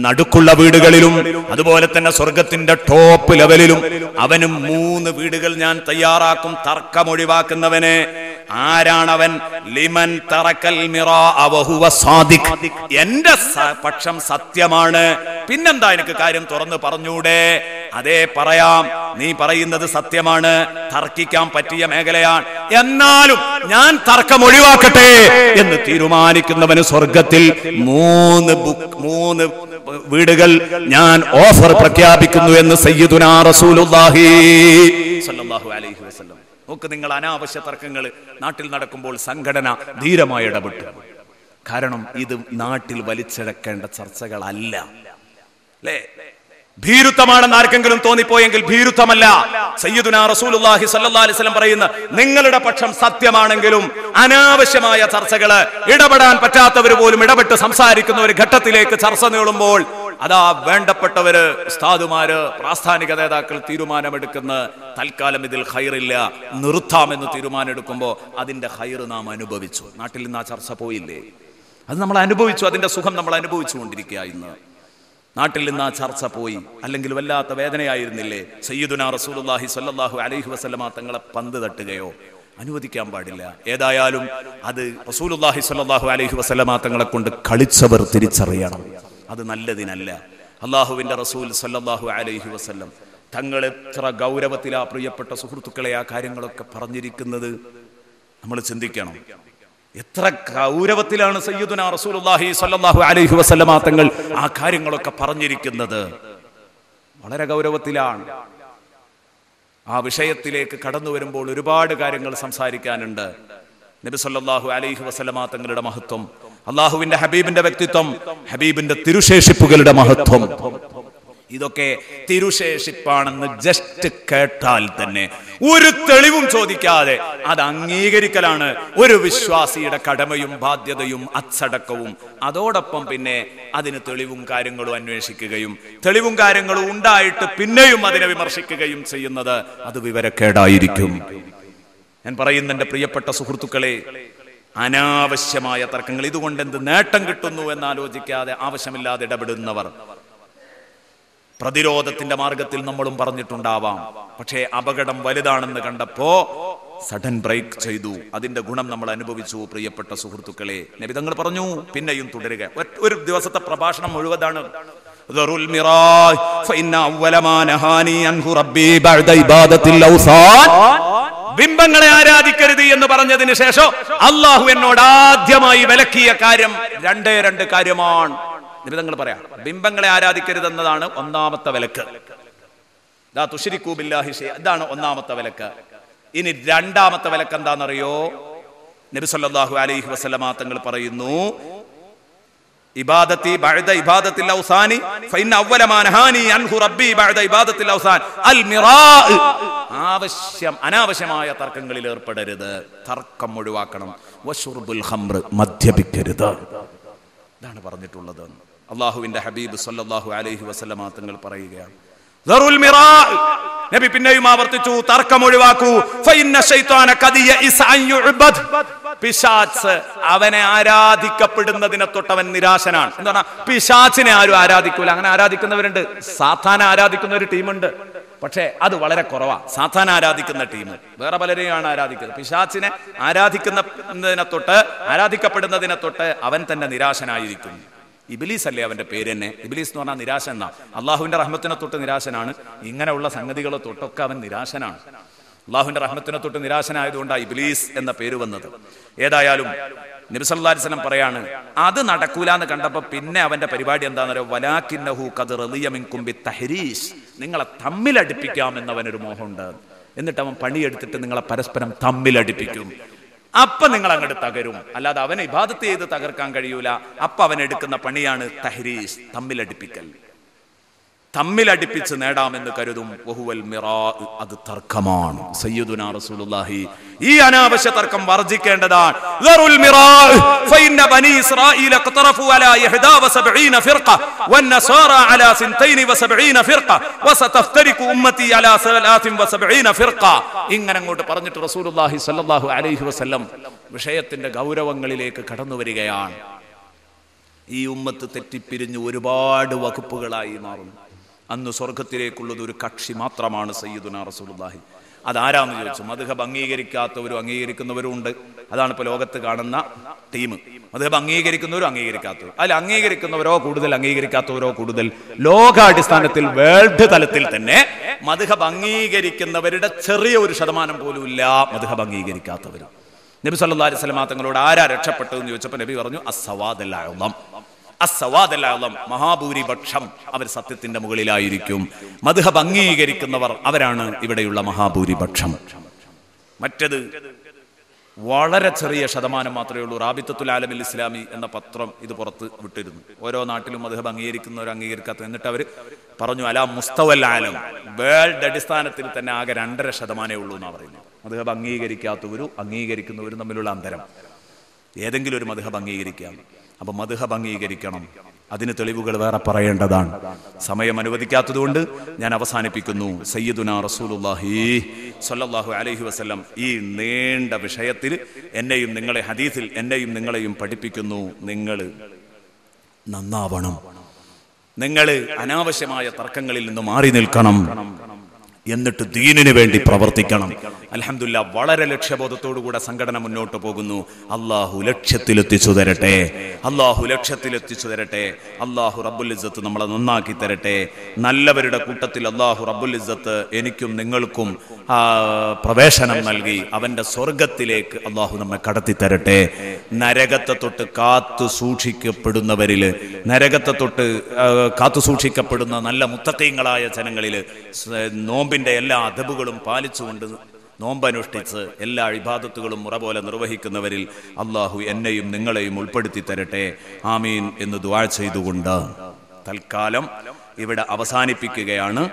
നടുക്കുള്ള വീടുകളിലും അതുപോലെ തന്നെ സ്വർഗത്തിന്റെ ടോപ്പ് ലെവലിലും അവനും 3 വീടുകൾ ഞാൻ തയ്യാറാക്കും. തർക്കം ഒഴിവാക്കുന്നവന്. ആരാണവൻ? ലിമൻ തറക്കൽ മിറാ വഹുവ സാദിഖ്, എന്റെ പക്ഷം സത്യമാണ്, പിന്നെന്താ എനിക്ക് കാര്യം തുറന്ന് പറഞ്ഞൂടെ? അതേ പറയാം, നീ പറയുന്നത് സത്യമാണ്, തർക്കിക്കാൻ പറ്റിയ മേഖലയാണ്, എന്നാലും ഞാൻ തർക്കം ഒഴിവാക്കട്ടെ എന്ന് തീരുമാനിക്കുന്നവന് സ്വർഗത്തിൽ 3 വീടുകൾ ഞാൻ ഓഫർ പ്രഖ്യാപിക്കുന്നു എന്ന് സയ്യിദുനാ റസൂലുള്ളാഹി സ്വല്ലല്ലാഹു അലൈഹി വസല്ലം. നോക്ക്, നിങ്ങൾ അനാവശ്യ തർക്കങ്ങൾ നാട്ടിൽ നടക്കുമ്പോൾ സംഘടന ധീരമായി ഇടപെട്ടു. കാരണം ഇത് നാട്ടിൽ വലിച്ചെടുക്കേണ്ട ചർച്ചകളല്ല, അല്ലേ? ഭീരുത്വമാണെന്ന് ആർക്കെങ്കിലും തോന്നിപ്പോയെങ്കിൽ ഭീരുത്വമല്ല. സയ്യിദുനാ റസൂലുള്ളാഹി സ്വല്ലല്ലാഹു അലൈഹി വസല്ലം പറയുന്ന, നിങ്ങളുടെ പക്ഷം സത്യമാണെങ്കിലും അനാവശ്യമായ ചർച്ചകള്, ഇടപെടാൻ പറ്റാത്തവർ പോലും ഇടപെട്ട് സംസാരിക്കുന്ന ഒരു ഘട്ടത്തിലേക്ക് ചർച്ച നീളുമ്പോൾ അതാ വേണ്ടപ്പെട്ടവര്, ഉസ്താദുമാര്, പ്രാസ്ഥാനിക നേതാക്കൾ തീരുമാനമെടുക്കുന്ന, തൽക്കാലം ഇതിൽ ഖൈറില്ല, നിർത്താമെന്ന് തീരുമാനമെടുക്കുമ്പോൾ അതിന്റെ ഖൈർ നാം അനുഭവിച്ചു. നാട്ടിൽ നിന്ന് ആ ചർച്ച പോയില്ലേ? അത് നമ്മൾ അനുഭവിച്ചു, അതിന്റെ സുഖം നമ്മൾ അനുഭവിച്ചുകൊണ്ടിരിക്കുക. ഇന്ന് നാട്ടിൽ നിന്ന് ആ ചർച്ച പോയി, അല്ലെങ്കിൽ വല്ലാത്ത വേദനയായിരുന്നില്ലേ? സയ്യിദുനാ റസൂലുള്ളാഹി സ്വല്ലല്ലാഹു അലൈഹി വസല്ലമ തങ്ങളെ പന്ത് തട്ടുകയോ അനുവദിക്കാൻ പാടില്ല. ഏതായാലും അത് റസൂലുള്ളാഹി സ്വല്ലല്ലാഹു അലൈഹി വസല്ലമ തങ്ങളെ കൊണ്ട് കളിച്ചവർ തിരിച്ചറിയണം, അത് നല്ലതിനല്ല. അള്ളാഹുവിന്റെ റസൂൽ സ്വല്ലല്ലാഹു അലൈഹി വസല്ലം തങ്ങൾ എത്ര ഗൗരവത്തിലാ പ്രിയപ്പെട്ട സുഹൃത്തുക്കളെ ആ കാര്യങ്ങളൊക്കെ പറഞ്ഞിരിക്കുന്നത് നമ്മൾ ചിന്തിക്കണം. എത്ര ഗൗരവത്തിലാണ് സയ്യിദുനാ റസൂലുള്ളാഹി സ്വല്ലല്ലാഹു അലൈഹി വസല്ലമ തങ്ങൾ ആ കാര്യങ്ങളൊക്കെ പറഞ്ഞിരിക്കുന്നത്. വളരെ ഗൗരവത്തിലാണ്. ആ വിഷയത്തിലേക്ക് കടന്നു വരുമ്പോൾ ഒരുപാട് കാര്യങ്ങൾ സംസാരിക്കാനുണ്ട്. നബി സല്ലല്ലാഹു അലൈഹി വസല്ലമ തങ്ങളുടെ മഹത്വം, അള്ളാഹുവിന്റെ ഹബീബിന്റെ വ്യക്തിത്വം, ഹബീബിന്റെ തിരുശേഷിപ്പുകളുടെ മഹത്വം, ഇതൊക്കെ തിരുശേഷിപ്പാണെന്ന് ജസ്റ്റ് കേട്ടാൽ തന്നെ ഒരു തെളിവും ചോദിക്കാതെ അത് അംഗീകരിക്കലാണ് ഒരു വിശ്വാസിയുടെ കടമയും ബാധ്യതയും അച്ചടക്കവും. അതോടൊപ്പം പിന്നെ അതിന് തെളിവും കാര്യങ്ങളും അന്വേഷിക്കുകയും തെളിവും കാര്യങ്ങളും ഉണ്ടായിട്ട് പിന്നെയും അതിനെ വിമർശിക്കുകയും ചെയ്യുന്നത് അത് വിവരക്കേടായിരിക്കും. ഞാൻ പറയുന്ന എൻ്റെ പ്രിയപ്പെട്ട സുഹൃത്തുക്കളെ, അനാവശ്യമായ തർക്കങ്ങൾ, ഇതുകൊണ്ട് എന്ത് നേട്ടം കിട്ടുന്നു എന്നാലോചിക്കാതെ ആവശ്യമില്ലാതെ ഇടപെടുന്നവർ, പ്രതിരോധത്തിന്റെ മാർഗത്തിൽ നമ്മളും പറഞ്ഞിട്ടുണ്ടാവാം. പക്ഷേ അപകടം വലുതാണെന്ന് കണ്ടപ്പോ സഡൻ ബ്രേക്ക് ചെയ്തു. അതിന്റെ ഗുണം നമ്മൾ അനുഭവിച്ചു. പ്രിയപ്പെട്ട സുഹൃത്തുക്കളെ, നബി തങ്ങൾ പറഞ്ഞു, പിന്നെയും തുടരുക. ഒരു ദിവസത്തെ പ്രഭാഷണം മുഴുവനാണ് ബിംബങ്ങളെ ആരാധിക്കരുത് എന്ന് പറഞ്ഞതിന് ശേഷം അള്ളാഹു എന്നോട് ആദ്യമായി വിലക്കിയ കാര്യം രണ്ട് കാര്യമാണ്. നിബിധങ്ങൾ പറയാം, ബിംബങ്ങളെ ആരാധിക്കരുതെന്നതാണ് ഒന്നാമത്തെ വിലക്ക്. ഇതാണ് ഒന്നാമത്തെ വിലക്ക്. ഇനി രണ്ടാമത്തെ വിലക്ക് എന്താണെന്നറിയോ? നബി സല്ലല്ലാഹു അലൈഹി വസല്ലമ തങ്ങൾ പറയുന്നു, ഇബാദത്തി ബഅദ ഇബാദത്തിൽ ഔസാനി ഫഇന്ന അവ്വല മാ നഹാനി അൻഹു റബ്ബി ബഅദ ഇബാദത്തിൽ ഔസാൻ അൽ മിറാ. അനാവശ്യമായ തർക്കങ്ങളിൽ ഏർപ്പെടരുത്, തർക്കം ഒഴിവാക്കണം. വശുർബുൽ ഖംർ, മദ്യപിക്കരുത്. ഇതാണ് പറഞ്ഞിട്ടുള്ളത്. അല്ലാഹുവിന്റെ ഹബീബ് സല്ലല്ലാഹു അലൈഹി വസല്ലമ തങ്ങൾ പറയുകയാണ്, ദറുൽ മിറാ. നബി പിന്നെയും ആവർത്തിച്ചു, തർക്കം ഒഴിവാക്കൂ. ഫഇന്ന ശൈത്വാന ഖദ് യഇസ അൻ യുഅബദ്. പിശാച് അവനെ ആരാധിക്കപ്പെടുന്നതിനെ തൊട്ടവൻ നിരാശനാണ്. എന്താണ്? പിശാചിനെ ആരും ആരാധിക്കൂല. അങ്ങനെ ആരാധിക്കുന്നവരുണ്ട്. സാത്താനെ ആരാധിക്കുന്ന ഒരു ടീമുണ്ട്, പക്ഷേ അത് വളരെ കുറവാ. സാത്താൻ ആരാധിക്കുന്ന ടീം വേറെ പലരെയാണ് ആരാധിക്കുന്നത്. പിശാചിനെ ആരാധിക്കപ്പെടുന്നതിനെ തൊട്ട് അവൻ തന്നെ നിരാശനായിരിക്കും. ഇബ്ലീസ് അല്ലേ അവന്റെ പേര് തന്നെ? ഇബ്ലീസ് എന്ന് പറഞ്ഞാൽ നിരാശ എന്നാ. അള്ളാഹുവിന്റെ റഹ്മത്തിനെ തൊട്ട് നിരാശനാണ്. ഇങ്ങനെയുള്ള സംഗതികളെ തൊട്ടൊക്കെ അവൻ നിരാശനാണ്. അള്ളാഹുവിന്റെ റഹ്മത്തിനെ തൊട്ട് നിരാശനായതുകൊണ്ടാണ് ഇബ്ലീസ് എന്ന പേര് വന്നത്. ഏതായാലും നബി സല്ലല്ലാഹു അലൈഹി വസല്ലം പറയാണ്, അത് നടക്കൂല എന്ന് കണ്ടപ്പോ പിന്നെ അവന്റെ പരിപാടി എന്താണെന്നറിയോ? വലാകിന്നഹു ഖദ് റളിയ മിൻകും ബിത്തഹരീസ്. നിങ്ങളെ തമ്മിലടിപ്പിക്കാമെന്നവനൊരു മോഹമുണ്ട്. എന്നിട്ട് അവൻ പണിയെടുത്തിട്ട് നിങ്ങളെ പരസ്പരം തമ്മിലടിപ്പിക്കും. അപ്പൊ നിങ്ങൾ അങ്ങോട്ട് തകരും. അല്ലാതെ അവനെ ഇബാദത്ത് ചെയ്ത് തകർക്കാൻ കഴിയൂല. അപ്പൊ അവൻ എടുക്കുന്ന പണിയാണ് തഹരീസ്, തമ്മിലടിപ്പിക്കൽ. തമ്മിലടിപ്പിച്ച് നേടാമെന്ന് കരുതും. വഹുവൽ മിറാ, അത് തർക്കമാണ്. സയ്യിദുനാ റസൂലുള്ളാഹി ഈ അനാവശ്യ തർക്കം വർജിക്കേണ്ടതാണ്. ദറുൽ മിറാ ഫഇന്ന ബനി ഇസ്രായീല ഖതറഫു അലാ 71 ഫിർഖ വന്നസാറ അലാ 72 ഫിർഖ വസതഫ്തരികു ഉമ്മത്തി അലാ 73 ഫിർഖ. ഇങ്ങനെ അങ്ങോട്ട് പറഞ്ഞിട്ട് റസൂലുള്ളാഹി സ്വല്ലല്ലാഹു അലൈഹി വസല്ലം വിഷയത്തിന്റെ ഗൗരവങ്ങളിലേക്ക് കടന്നു വരികയാണ്. ഈ ഉമ്മത്ത് തെറ്റിപ്പിരിഞ്ഞ് ഒരുപാട് വകുപ്പുകളായി മാറും. അന്ന് സ്വർഗത്തിലേക്കുള്ളത് ഒരു കക്ഷി മാത്രമാണ്, സയ്യിദുനാ റസൂലുള്ളാഹി. അതാരാന്ന് ചോദിച്ചു. മദ്ഹബ് അംഗീകരിക്കാത്തവരും അംഗീകരിക്കുന്നവരും ഉണ്ട്. അതാണ് ഇപ്പോൾ ലോകത്ത് കാണുന്ന ടീം. മദ്ഹബ് അംഗീകരിക്കുന്നവരും അംഗീകരിക്കാത്തവരും. അതിൽ അംഗീകരിക്കുന്നവരോ കൂടുതൽ, അംഗീകരിക്കാത്തവരോ കൂടുതൽ. ലോകാടിസ്ഥാനത്തിൽ വേൾഡ് തലത്തിൽ തന്നെ മദ്ഹബ് അംഗീകരിക്കുന്നവരുടെ ചെറിയ ഒരു ശതമാനം പോലും ഇല്ല മദ്ഹബ് അംഗീകരിക്കാത്തവരും. നബി സല്ലല്ലാഹു അലൈഹി വസല്ലം തങ്ങളോട് ആരാ രക്ഷപ്പെട്ടതെന്ന് ചോദിച്ചപ്പോൾ നബി പറഞ്ഞു, അസ്സവാദുൽ അഅ്ളം. അസ്സവാദുൽ അഅ്ളം, മഹാഭൂരിപക്ഷം അവർ സത്യത്തിന്റെ മുകളിലായിരിക്കും. മദ്ഹബ് അംഗീകരിക്കുന്നവർ അവരാണ് ഇവിടെയുള്ള മഹാഭൂരിപക്ഷം. മറ്റത് വളരെ ചെറിയ ശതമാനം മാത്രമേ ഉള്ളൂ. റാബിത്തത്തുൽ ആലമിൽ ഇസ്ലാമി എന്ന പത്രം ഇത് പുറത്ത് വിട്ടിരുന്നു. ഓരോ നാട്ടിലും മദ്ഹബ് അംഗീകരിക്കുന്നവർ അംഗീകരിക്കാത്ത. എന്നിട്ട് അവർ പറഞ്ഞു, അലാ മുസ്തവൽ ആലം, വേൾഡ് അടിസ്ഥാനത്തിൽ തന്നെ ആകെ 2.5% ഉള്ളൂ എന്നാണ് പറയുന്നത്. മദ്ഹബ് അംഗീകരിക്കാത്തവരും അംഗീകരിക്കുന്നവരും തമ്മിലുള്ള അന്തരം. ഏതെങ്കിലും ഒരു മദ്ഹബ് അംഗീകരിക്കാം. അപ്പൊ മദ്ഹബ് അംഗീകരിക്കണം. അതിന് തെളിവുകൾ വേറെ പറയേണ്ടതാണ്. സമയം അനുവദിക്കാത്തതുകൊണ്ട് ഞാൻ അവസാനിപ്പിക്കുന്നു. സയ്യിദുനാ റസൂലുള്ളാഹി സ്വല്ലല്ലാഹു അലൈഹി വസല്ലം ഈ നീണ്ട വിഷയത്തിൽ എന്നെയും നിങ്ങളെ ഹദീസിൽ എന്നെയും നിങ്ങളെയും പഠിപ്പിക്കുന്നു. നിങ്ങൾ നന്നാവണം. നിങ്ങൾ അനാവശ്യമായ തർക്കങ്ങളിൽ നിന്ന് മാറി നിൽക്കണം. എന്നിട്ട് ദീനിന് വേണ്ടി പ്രവർത്തിക്കണം. അൽഹംദുലില്ലാഹ്, വളരെ ലക്ഷ്യബോധത്തോടുകൂടെ സംഘടന മുന്നോട്ട് പോകുന്നു. അള്ളാഹു ലക്ഷ്യത്തിലെത്തിച്ചു തരട്ടെ. അള്ളാഹു ലക്ഷ്യത്തിലെത്തിച്ചു തരട്ടെ. അള്ളാഹു റബ്ബുൽ ഇസ്സത്ത് നമ്മളെ നന്നാക്കി തരട്ടെ. നല്ലവരുടെ കൂട്ടത്തിൽ അള്ളാഹു റബ്ബുൽ ഇസ്സത്ത് എനിക്കും നിങ്ങൾക്കും പ്രവേശനം നൽകി അവന്റെ സ്വർഗത്തിലേക്ക് അള്ളാഹു നമ്മെ കടത്തി തരട്ടെ. നരകത്തെ തൊട്ട് കാത്തു സൂക്ഷിക്കപ്പെടുന്നവരിൽ, നരകത്തെ തൊട്ട് കാത്തു സൂക്ഷിക്കപ്പെടുന്ന നല്ല മുത്തഖീങ്ങളായ ജനങ്ങളിൽ, നോമ്പിന്റെ എല്ലാ അദബുകളും പാലിച്ചുകൊണ്ട് നോമ്പനുഷ്ഠിച്ച് എല്ലാ ഇബാദത്തുകളും മുറ പോലെ നിർവഹിക്കുന്നവരിൽ അള്ളാഹു എന്നെയും നിങ്ങളെയും ഉൾപ്പെടുത്തി തരട്ടെ. ആമീൻ എന്ന് ദുആ ചെയ്തുകൊണ്ട് തൽക്കാലം ഇവിടെ അവസാനിപ്പിക്കുകയാണ്.